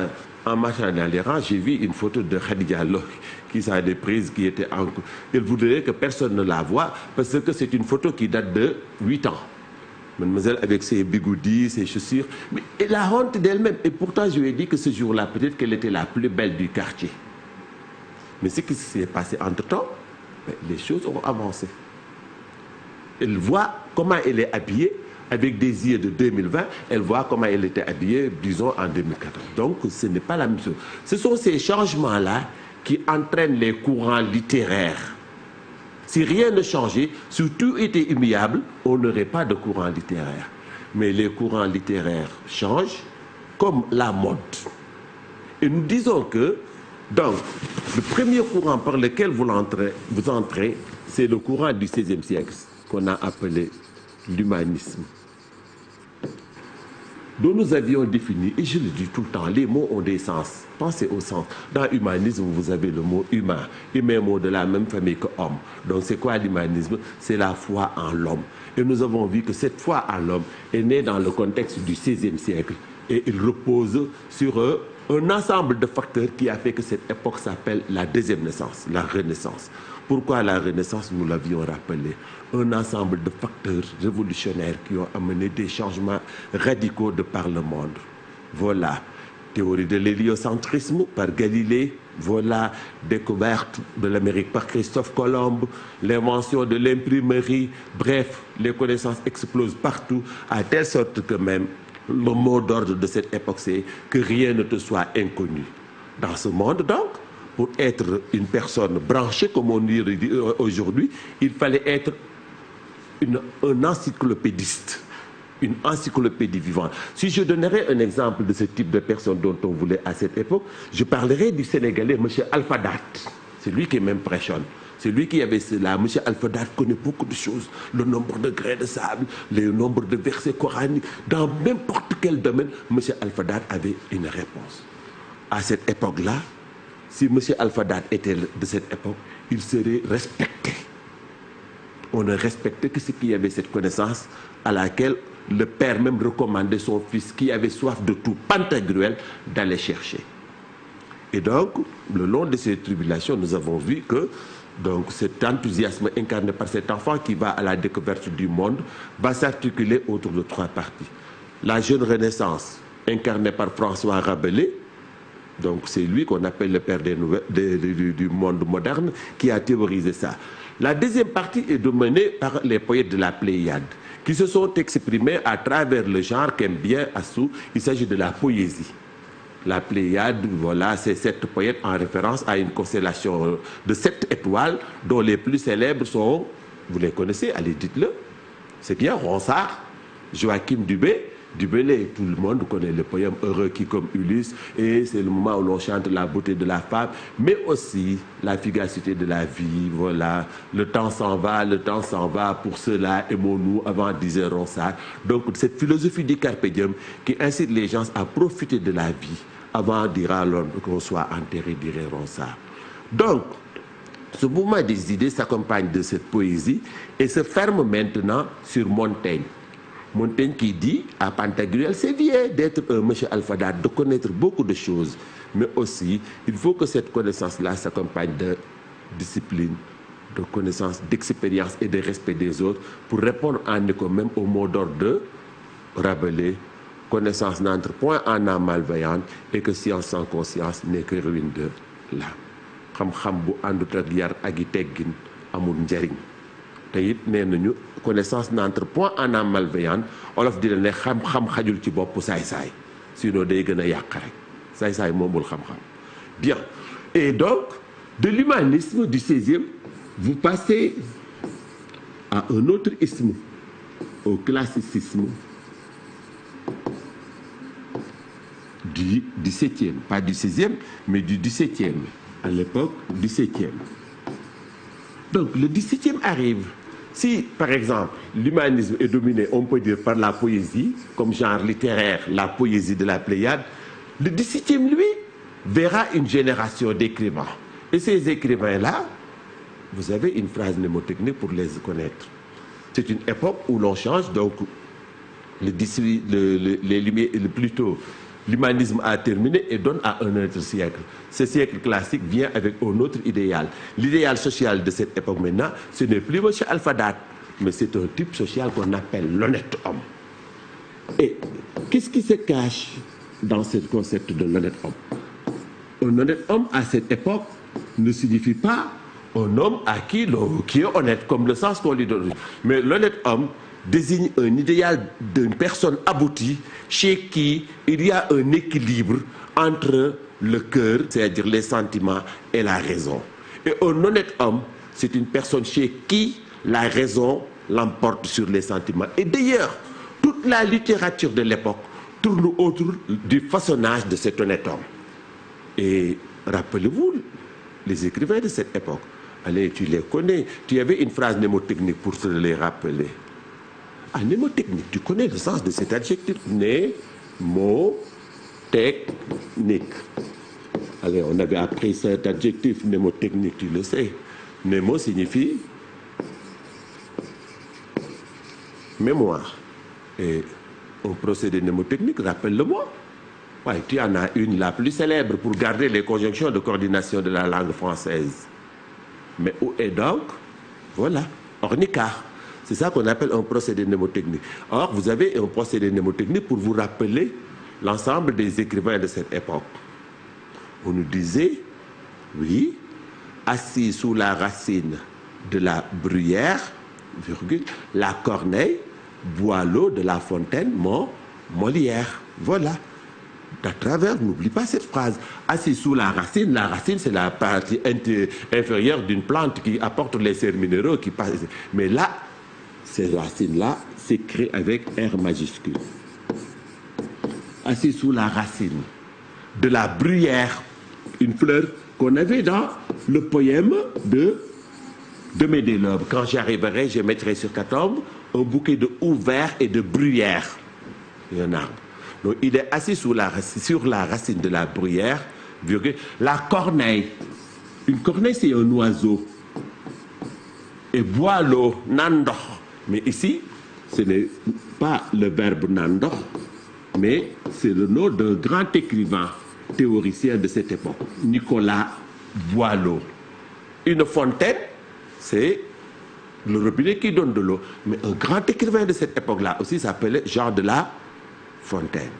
en marchant dans les rangs, j'ai vu une photo de Khadija Lo qui s'en est prise, qui était en... Il voudrait que personne ne la voie parce que c'est une photo qui date de 8 ans. Mademoiselle avec ses bigoudis, ses chaussures. Mais elle a honte d'elle-même. Et pourtant, je lui ai dit que ce jour-là, peut-être qu'elle était la plus belle du quartier. Mais ce qui s'est passé entre-temps, les choses ont avancé. Elle voit comment elle est habillée. Avec des yeux de 2020, elle voit comment elle était habillée, disons, en 2014. Donc, ce n'est pas la même chose. Ce sont ces changements-là qui entraînent les courants littéraires. Si rien ne changeait, si tout était immuable, on n'aurait pas de courant littéraire. Mais les courants littéraires changent comme la mode. Et nous disons que, donc, le premier courant par lequel vous entrez, c'est le courant du XVIe siècle, qu'on a appelé l'humanisme, dont nous avions défini, et je le dis tout le temps, les mots ont des sens. Pensez au sens. Dans l'humanisme, vous avez le mot humain. Humain, mot de la même famille que homme. Donc c'est quoi l'humanisme? C'est la foi en l'homme. Et nous avons vu que cette foi en l'homme est née dans le contexte du XVIe siècle. Et il repose sur un ensemble de facteurs qui a fait que cette époque s'appelle la deuxième naissance, la Renaissance. Pourquoi la Renaissance? Nous l'avions rappelé. Un ensemble de facteurs révolutionnaires qui ont amené des changements radicaux de par le monde. Voilà, théorie de l'héliocentrisme par Galilée. Voilà, découverte de l'Amérique par Christophe Colomb, l'invention de l'imprimerie. Bref, les connaissances explosent partout, à telle sorte que même le mot d'ordre de cette époque, c'est que rien ne te soit inconnu. Dans ce monde, donc, pour être une personne branchée, comme on dit aujourd'hui, il fallait être un encyclopédiste, une encyclopédie vivante. Si je donnerais un exemple de ce type de personne dont on voulait à cette époque, je parlerais du Sénégalais, M. Alpha Dat. C'est lui qui m'impressionne. C'est lui qui avait cela. M. Alpha Dat connaît beaucoup de choses. Le nombre de grains de sable, le nombre de versets coraniques. Dans n'importe quel domaine, M. Alpha Dat avait une réponse. À cette époque-là, si M. Alpha Dat était de cette époque, il serait respecté. On ne respectait que ceux qui avaient cette connaissance à laquelle le père même recommandait son fils qui avait soif de tout, Pantagruel, d'aller chercher. Et donc, le long de ces tribulations, nous avons vu que donc, cet enthousiasme incarné par cet enfant qui va à la découverte du monde va s'articuler autour de 3 parties. La jeune Renaissance, incarnée par François Rabelais, donc c'est lui qu'on appelle le père du monde moderne, qui a théorisé ça. La deuxième partie est dominée par les poètes de la Pléiade, qui se sont exprimés à travers le genre qu'aime bien Assou. Il s'agit de la poésie. La Pléiade, voilà, c'est 7 poètes en référence à une constellation de 7 étoiles, dont les plus célèbres sont, vous les connaissez, allez dites-le, c'est bien Ronsard, Joachim Dubélé, tout le monde connaît le poème Heureux qui comme Ulysse, et c'est le moment où l'on chante la beauté de la femme, mais aussi la fugacité de la vie, voilà, le temps s'en va, pour cela aimons-nous, avant disait Ronsard. Donc cette philosophie du carpe diem qui incite les gens à profiter de la vie, avant dira l'homme qu'on soit enterré, dirait Ronsard. Donc, ce mouvement des idées s'accompagne de cette poésie et se ferme maintenant sur Montaigne. Montaigne qui dit à Pantagruel, c'est bien d'être un monsieur Alpha Dat, de connaître beaucoup de choses, mais aussi il faut que cette connaissance-là s'accompagne de discipline, de connaissance, d'expérience et de respect des autres pour répondre en écho même au mot d'ordre de Rabelais. Connaissance n'entre point en âme malveillante et que science sans conscience n'est que ruine de l'âme. Xam-xam bu àndut ak yar ak i teggin amul njariñ. Te it nee nañu connaissance n'entre point en âme malveillante, olof dina ne xam-xam xajul ci bopp saay-saay, sinon day gën a yàq rek. Saay-saay moomul xam-xam. Bien. Et donc, de l'humanisme du 16e, vous passez à un autre isme, au classicisme du 17e. Pas du 16e, mais du 17e. À l'époque du 17e. Donc, le 17e arrive. Si, par exemple, l'humanisme est dominé, on peut dire, par la poésie, comme genre littéraire, la poésie de la Pléiade, le 17e, lui, verra une génération d'écrivains. Et ces écrivains-là, vous avez une phrase mnémotechnique pour les connaître. C'est une époque où l'on change, donc plutôt l'humanisme a terminé et donne à un autre siècle. Ce siècle classique vient avec un autre idéal. L'idéal social de cette époque maintenant, ce n'est plus M. Alpha Date, mais c'est un type social qu'on appelle l'honnête homme. Et qu'est-ce qui se cache dans ce concept de l'honnête homme? Un honnête homme à cette époque ne signifie pas un homme qui est honnête, comme le sens qu'on lui donne. Mais l'honnête homme désigne un idéal d'une personne aboutie chez qui il y a un équilibre entre le cœur, c'est-à-dire les sentiments, et la raison. Et un honnête homme, c'est une personne chez qui la raison l'emporte sur les sentiments. Et d'ailleurs, toute la littérature de l'époque tourne autour du façonnage de cet honnête homme. Et rappelez-vous, les écrivains de cette époque, allez, tu les connais, tu avais une phrase mnémotechnique pour se les rappeler. Ah, mnémotechnique, tu connais le sens de cet adjectif. Mnémotechnique. Allez, on avait appris cet adjectif mnémotechnique, tu le sais. Mnémo signifie mémoire. Et un procédé mnémotechnique, rappelle-le-moi. Ouais, tu en as une, la plus célèbre, pour garder les conjonctions de coordination de la langue française. Mais où est donc? Voilà, ornicar. C'est ça qu'on appelle un procédé mnémotechnique. Or, vous avez un procédé mnémotechnique pour vous rappeler l'ensemble des écrivains de cette époque. On nous disait, oui, assis sous la racine de la bruyère, virgule, la Corneille, Boileau, de La Fontaine, Molière. Voilà. À travers, n'oublie pas cette phrase. Assis sous la racine c'est la partie inférieure d'une plante qui apporte les sels minéraux qui passent. Mais là, ces racines-là s'écrivent avec R majuscule. Assis sous la racine de la bruyère, une fleur qu'on avait dans le poème de Médélobe. Quand j'y arriverai, je mettrai sur 4 tombes un bouquet de hou vert et de bruyère. Et un arbre. Donc il est assis sur la racine de la bruyère, virgule, la corneille. Une corneille, c'est un oiseau. Et Boileau, Nando. Mais ici, ce n'est pas le verbe Nando, mais c'est le nom d'un grand écrivain théoricien de cette époque, Nicolas Boileau. Une fontaine, c'est le robinet qui donne de l'eau. Mais un grand écrivain de cette époque-là aussi s'appelait Jean de La Fontaine.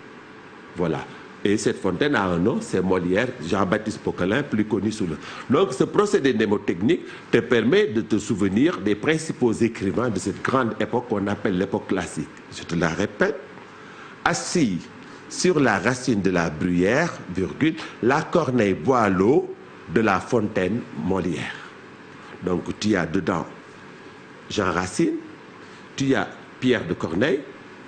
Voilà. Et cette fontaine a un nom, c'est Molière, Jean-Baptiste Poquelin, plus connu sous le... Donc ce procédé mnémotechnique te permet de te souvenir des principaux écrivains de cette grande époque qu'on appelle l'époque classique. Je te la répète. Assis sur la racine de la bruyère, virgule, la Corneille, Boileau, de La Fontaine, Molière. Donc tu as dedans Jean Racine, tu as Pierre de Corneille,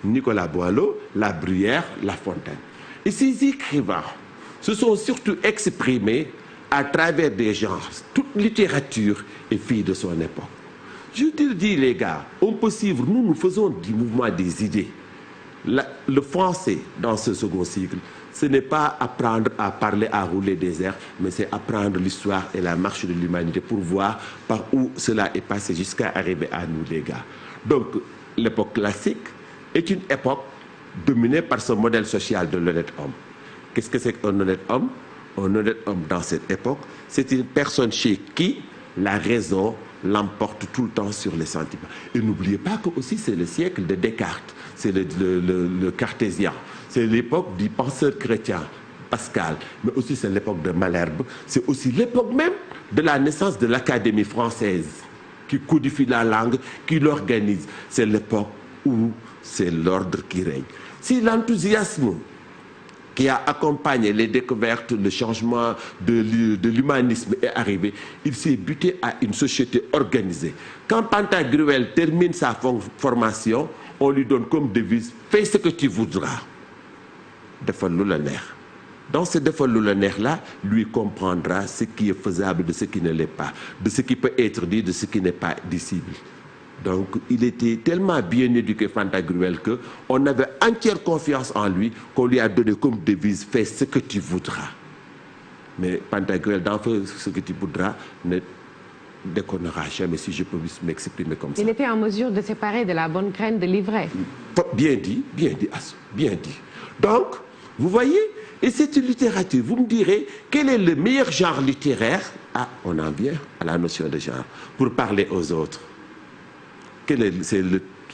Nicolas Boileau, la bruyère, La Fontaine. Et ces écrivains se sont surtout exprimés à travers des genres. Toute littérature est fille de son époque. Je te dis, les gars, on peut suivre, nous faisons du mouvement des idées. Le français, dans ce second cycle, ce n'est pas apprendre à parler, à rouler des airs, mais c'est apprendre l'histoire et la marche de l'humanité pour voir par où cela est passé jusqu'à arriver à nous, les gars. Donc, l'époque classique est une époque dominé par ce modèle social de l'honnête homme. Qu'est-ce que c'est qu'un honnête homme? Un honnête homme dans cette époque, c'est une personne chez qui la raison l'emporte tout le temps sur les sentiments. Et n'oubliez pas que aussi c'est le siècle de Descartes, c'est le cartésien, c'est l'époque du penseur chrétien, Pascal, mais aussi c'est l'époque de Malherbe, c'est aussi l'époque même de la naissance de l'Académie française, qui codifie la langue, qui l'organise. C'est l'époque où c'est l'ordre qui règne. Si l'enthousiasme qui a accompagné les découvertes, le changement de l'humanisme est arrivé, il s'est buté à une société organisée. Quand Pantagruel termine sa formation, on lui donne comme devise « Fais ce que tu voudras ». Dans ce défalloulaire-là, lui comprendra ce qui est faisable de ce qui ne l'est pas, de ce qui peut être dit, de ce qui n'est pas dissible. Donc, il était tellement bien éduqué, Pantagruel, qu'on avait entière confiance en lui, qu'on lui a donné comme devise « Fais ce que tu voudras ». Mais Pantagruel, dans ce que tu voudras, ne déconnera jamais, si je peux m'exprimer comme ça. Il était en mesure de séparer de la bonne graine de l'ivraie. Bien dit, Assou, bien dit. Donc, vous voyez, et cette littérature, vous me direz, quel est le meilleur genre littéraire? Ah, on en vient à la notion de genre, pour parler aux autres.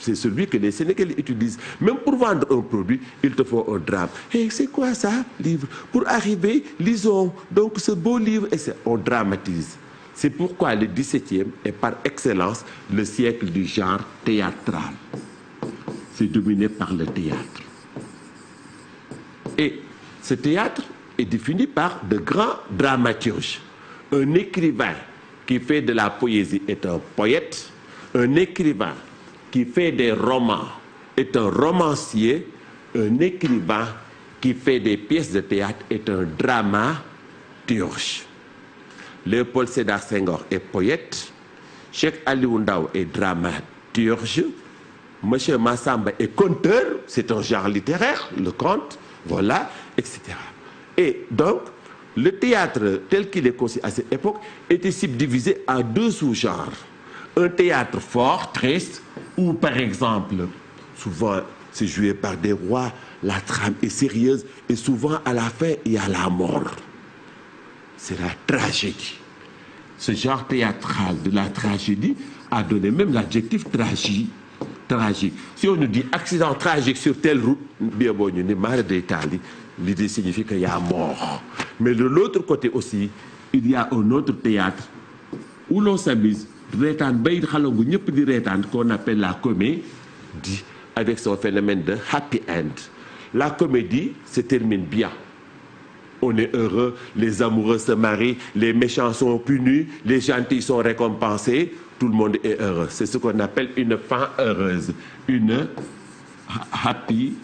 C'est celui que les Sénégalais utilisent. Même pour vendre un produit, il te faut un drame. Et c'est quoi ça, livre? Pour arriver, lisons donc ce beau livre, et on dramatise. C'est pourquoi le XVIIe est par excellence le siècle du genre théâtral. C'est dominé par le théâtre. Et ce théâtre est défini par de grands dramaturges. Un écrivain qui fait de la poésie est un poète. Un écrivain qui fait des romans est un romancier. Un écrivain qui fait des pièces de théâtre est un dramaturge. Léopold Sédar Senghor est poète. Cheikh Aliou Ndao est dramaturge. Monsieur Massamba est conteur, c'est un genre littéraire, le conte, voilà, etc. Et donc, le théâtre tel qu'il est conçu à cette époque était subdivisé en deux sous-genres. Un théâtre fort, triste, où par exemple, souvent c'est joué par des rois, la trame est sérieuse et souvent à la fin il y a la mort. C'est la tragédie. Ce genre théâtral de la tragédie a donné même l'adjectif tragique. Si on nous dit accident tragique sur telle route, bien bon, on est marre d'Italie, l'idée signifie qu'il y a mort. Mais de l'autre côté aussi, il y a un autre théâtre où l'on s'amuse, qu'on appelle la comédie, avec son phénomène de happy end. La comédie se termine bien. On est heureux, les amoureux se marient, les méchants sont punis, les gentils sont récompensés, tout le monde est heureux. C'est ce qu'on appelle une fin heureuse, une happy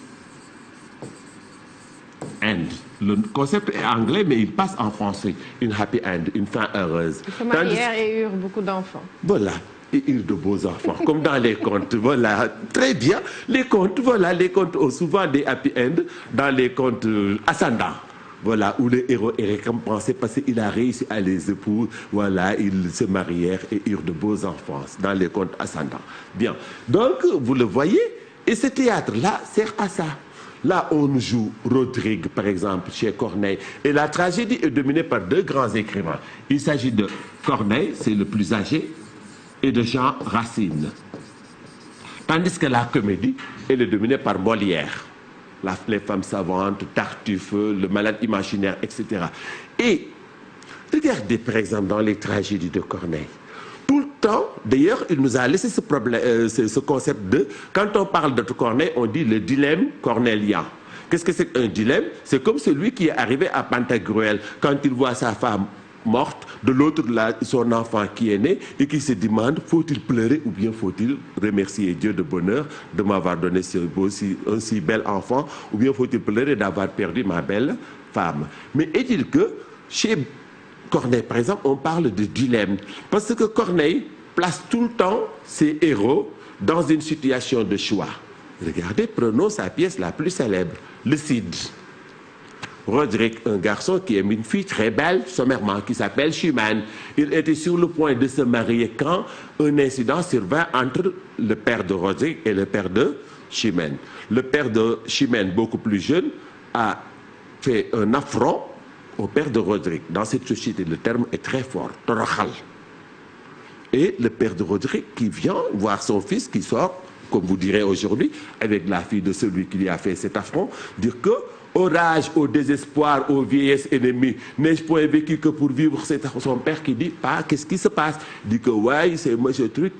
end. Le concept est anglais, mais il passe en français. Une happy end, une fin heureuse. Ils se marièrent et eurent beaucoup d'enfants. Voilà. Et eurent de beaux enfants, comme dans les contes. Voilà, très bien. Les contes, voilà, les contes ont souvent des happy end dans les contes ascendants. Voilà, où le héros est récompensé parce qu'il a réussi à les épouser. Voilà, ils se marièrent et eurent de beaux enfants dans les contes ascendants. Bien. Donc, vous le voyez, et ce théâtre-là sert à ça. Là, on joue Rodrigue, par exemple, chez Corneille. Et la tragédie est dominée par deux grands écrivains. Il s'agit de Corneille, c'est le plus âgé, et de Jean Racine. Tandis que la comédie, elle est dominée par Molière. Les femmes savantes, Tartuffe, le malade imaginaire, etc. Et regardez par exemple dans les tragédies de Corneille. Tout le temps, d'ailleurs, il nous a laissé ce concept de, quand on parle de Corneille, on dit le dilemme cornélien. Qu'est-ce que c'est qu'un dilemme? C'est comme celui qui est arrivé à Pantagruel quand il voit sa femme morte, de l'autre là, son enfant qui est né et qui se demande, faut-il pleurer ou bien faut-il remercier Dieu de bonheur de m'avoir donné un si bel enfant, ou bien faut-il pleurer d'avoir perdu ma belle femme. Mais est-il que chez Corneille, par exemple, on parle de dilemme, parce que Corneille place tout le temps ses héros dans une situation de choix. Regardez, prenons sa pièce la plus célèbre, le Cid. Roderick, un garçon qui aime une fille très belle, sommairement, qui s'appelle Chimène. Il était sur le point de se marier quand un incident survint entre le père de Roderick et le père de Chimène. Le père de Chimène, beaucoup plus jeune, a fait un affront au père de Roderick. Dans cette société, le terme est très fort, toroxal. Et le père de Roderick qui vient voir son fils qui sort, comme vous direz aujourd'hui, avec la fille de celui qui lui a fait cet affront, dire que au rage, au désespoir, aux vieillesses ennemies, n'ai-je point vécu que pour vivre? C'est son père qui dit, pas, qu'est-ce qui se passe? Il dit que, ouais, c'est monsieur truc,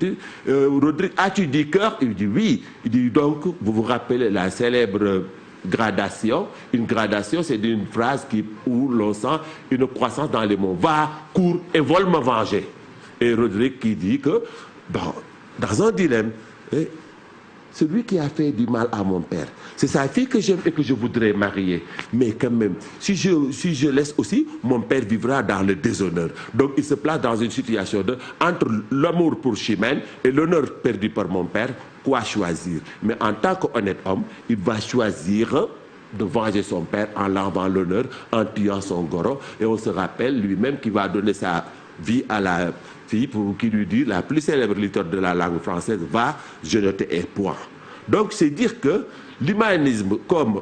Rodrigue, as-tu dit cœur? Il dit, oui. Il dit, donc, vous vous rappelez la célèbre gradation. Une gradation, c'est une phrase où l'on sent une croissance dans les mots. Va, cours et vole me venger. Et Rodrigue qui dit que, dans un dilemme, celui qui a fait du mal à mon père, c'est sa fille que j'aime et que je voudrais marier. Mais quand même, si je laisse aussi, mon père vivra dans le déshonneur. Donc il se place dans une situation entre l'amour pour Chimène et l'honneur perdu par mon père, quoi choisir? Mais en tant qu'honnête homme, il va choisir de venger son père en l'enlevant l'honneur, en tuant son goro. Et on se rappelle lui-même qui va donner sa vie à la fille pour qui lui dit la plus célèbre littérature de la langue française, va, je ne t'ai point. Donc c'est dire que l'humanisme comme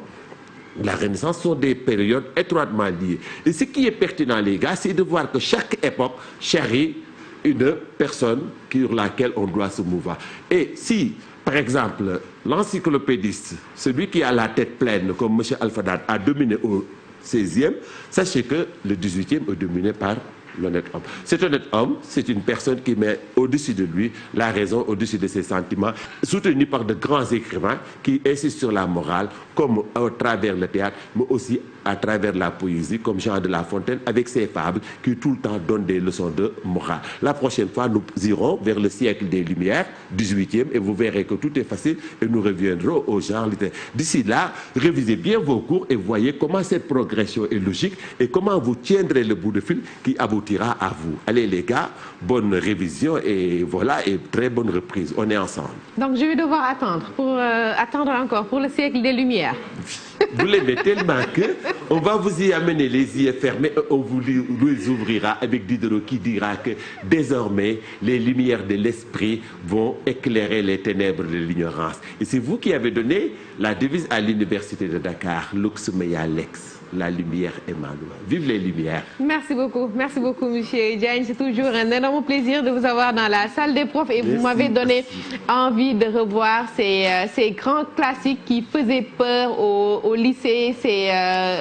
la Renaissance sont des périodes étroitement liées. Et ce qui est pertinent, les gars, c'est de voir que chaque époque chérit une personne sur laquelle on doit se mouvoir. Et si, par exemple, l'encyclopédiste, celui qui a la tête pleine, comme M. Alfadad, a dominé au XVIe, sachez que le XVIIIe est dominé par l'honnête homme. Cet honnête homme, c'est une personne qui met au-dessus de lui la raison, au-dessus de ses sentiments, soutenu par de grands écrivains qui insistent sur la morale, comme à travers le théâtre, mais aussi à travers la poésie, comme Jean de La Fontaine, avec ses fables qui tout le temps donnent des leçons de morale. La prochaine fois, nous irons vers le siècle des Lumières, 18e, et vous verrez que tout est facile et nous reviendrons au genre littéraire. D'ici là, révisez bien vos cours et voyez comment cette progression est logique et comment vous tiendrez le bout de fil qui aboutira à vous. Allez les gars, bonne révision et voilà, et très bonne reprise. On est ensemble. Donc je vais devoir attendre encore pour le siècle des Lumières. Vous l'aimez tellement qu'on va vous y amener les yeux fermés, on vous les ouvrira avec Diderot qui dira que désormais les lumières de l'esprit vont éclairer les ténèbres de l'ignorance. Et c'est vous qui avez donné la devise à l'université de Dakar, Lux Mea Lex. La lumière est ma loi. Vive les lumières. Merci beaucoup, monsieur Diagne. C'est toujours un énorme plaisir de vous avoir dans la salle des profs et vous m'avez donné envie de revoir ces grands classiques qui faisaient peur au lycée. C'est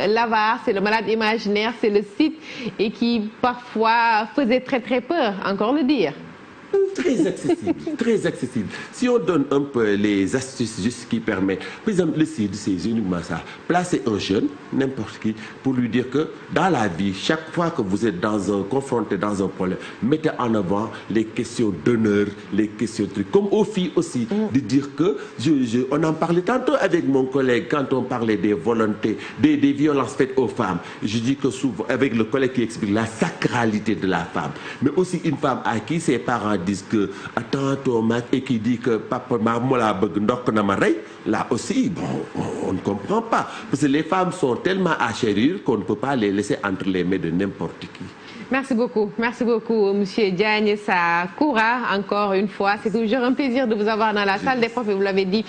l'avare, c'est le malade imaginaire, c'est le Cid et qui parfois faisait très très peur, encore le dire. Très accessible, très accessible. Si on donne un peu les astuces juste qui permettent, par exemple le CID, c'est uniquement ça, placer un jeune, n'importe qui, pour lui dire que dans la vie, chaque fois que vous êtes confronté dans un problème, mettez en avant les questions d'honneur, les questions de trucs, comme aux filles aussi, de dire que, on en parlait tantôt avec mon collègue quand on parlait des volontés, des violences faites aux femmes, je dis que souvent, avec le collègue qui explique la sacralité de la femme, mais aussi une femme à qui ses parents disent que attends ton mec et qui dit que papa là aussi bon, on ne comprend pas parce que les femmes sont tellement à chérir qu'on ne peut pas les laisser entre les mains de n'importe qui. Merci beaucoup, monsieur Diagne Sakura. Encore une fois, c'est toujours un plaisir de vous avoir dans la salle des profs et vous l'avez dit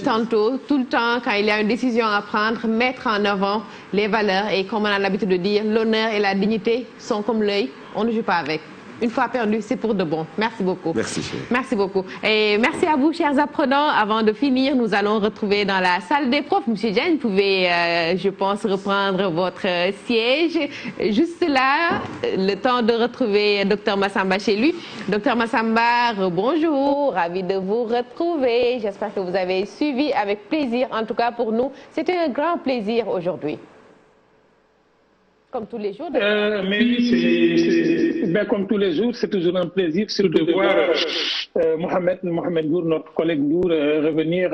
tantôt, tout le temps, quand il y a une décision à prendre, mettre en avant les valeurs et comme on a l'habitude de dire, l'honneur et la dignité sont comme l'œil, on ne joue pas avec. Une fois perdu, c'est pour de bon. Merci beaucoup. Merci, chérie. Merci beaucoup. Et merci à vous, chers apprenants. Avant de finir, nous allons retrouver dans la salle des profs. Monsieur Diagne, vous pouvez, je pense, reprendre votre siège. Juste là, le temps de retrouver Dr Massamba chez lui. Dr Massamba, bonjour. Ravi de vous retrouver. J'espère que vous avez suivi avec plaisir. En tout cas, pour nous, c'était un grand plaisir aujourd'hui. Comme tous les jours. Mais oui, comme tous les jours, c'est toujours un plaisir de voir Mohamed Gour, notre collègue Gour, revenir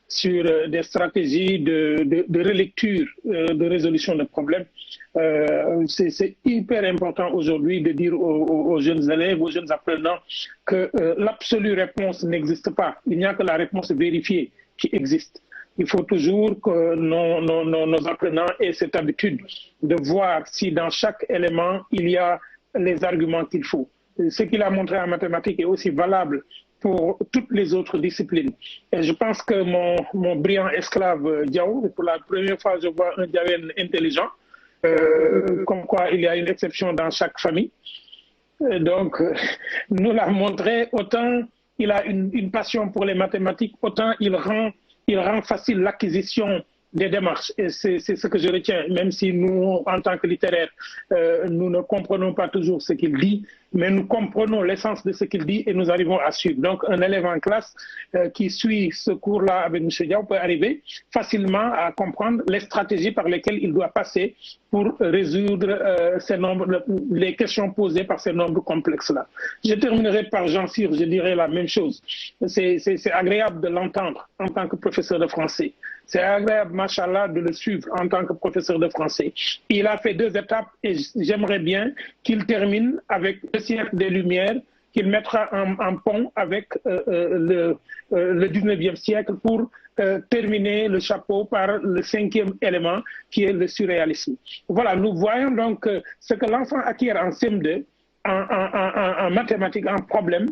sur des stratégies de relecture, de résolution de problèmes. C'est hyper important aujourd'hui de dire aux jeunes élèves, aux jeunes apprenants que l'absolue réponse n'existe pas. Il n'y a que la réponse vérifiée qui existe. Il faut toujours que nos apprenants aient cette habitude de voir si dans chaque élément, il y a les arguments qu'il faut. Ce qu'il a montré en mathématiques est aussi valable pour toutes les autres disciplines. Et je pense que mon brillant esclave Diaw, pour la première fois, je vois un Diawén intelligent, comme quoi il y a une exception dans chaque famille. Donc, nous l'a montré, autant il a une passion pour les mathématiques, autant il rend facile l'acquisition des démarches. Et c'est ce que je retiens, même si nous, en tant que littéraires, nous ne comprenons pas toujours ce qu'il dit, mais nous comprenons l'essence de ce qu'il dit et nous arrivons à suivre. Donc, un élève en classe qui suit ce cours-là avec M. Diaw peut arriver facilement à comprendre les stratégies par lesquelles il doit passer pour résoudre les questions posées par ces nombres complexes-là. Je terminerai par Jean Cyr, je dirais la même chose. C'est agréable de l'entendre en tant que professeur de français. C'est agréable, machallah, de le suivre en tant que professeur de français. Il a fait 2 étapes et j'aimerais bien qu'il termine avec le siècle des Lumières, qu'il mettra en pont avec le 19e siècle pour terminer le chapeau par le 5e élément qui est le surréalisme. Voilà, nous voyons donc ce que l'enfant acquiert en CM2, en mathématiques, en problème,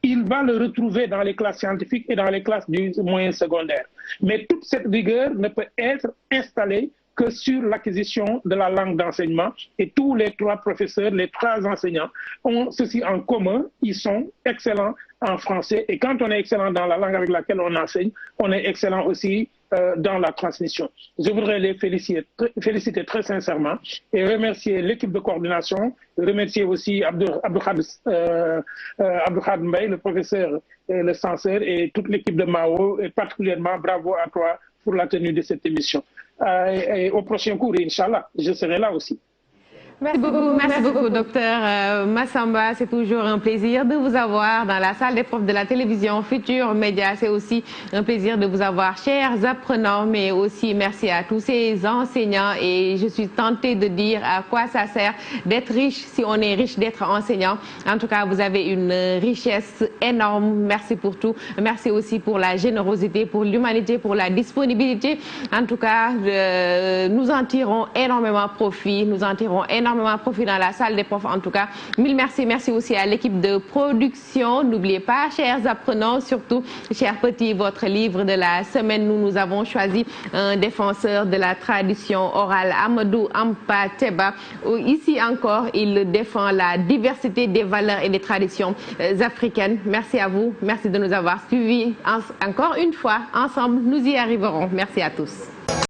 il va le retrouver dans les classes scientifiques et dans les classes du moyen secondaire. Mais toute cette rigueur ne peut être installée que sur l'acquisition de la langue d'enseignement. Et tous les 3 professeurs, les 3 enseignants ont ceci en commun, ils sont excellents en français. Et quand on est excellent dans la langue avec laquelle on enseigne, on est excellent aussi dans la transmission. Je voudrais les féliciter très sincèrement et remercier l'équipe de coordination, remercier aussi Abdoukhad Mbaye, le professeur et le censeur, et toute l'équipe de Mao, et particulièrement bravo à toi pour la tenue de cette émission. Et au prochain cours, Inch'Allah, je serai là aussi. Merci beaucoup, docteur Massamba. C'est toujours un plaisir de vous avoir dans la salle des profs de la télévision Futur Média. C'est aussi un plaisir de vous avoir, chers apprenants, mais aussi merci à tous ces enseignants. Et je suis tentée de dire à quoi ça sert d'être riche si on est riche d'être enseignant. En tout cas, vous avez une richesse énorme. Merci pour tout. Merci aussi pour la générosité, pour l'humanité, pour la disponibilité. En tout cas, nous en tirons énormément profit. Nous en tirons énormément profit dans la salle des profs. En tout cas, mille merci. Merci aussi à l'équipe de production. N'oubliez pas, chers apprenants, surtout, chers petits, votre livre de la semaine. Nous avons choisi un défenseur de la tradition orale, Amadou Ampa Teba. Ici encore, il défend la diversité des valeurs et des traditions africaines. Merci à vous. Merci de nous avoir suivis. Encore une fois, ensemble, nous y arriverons. Merci à tous.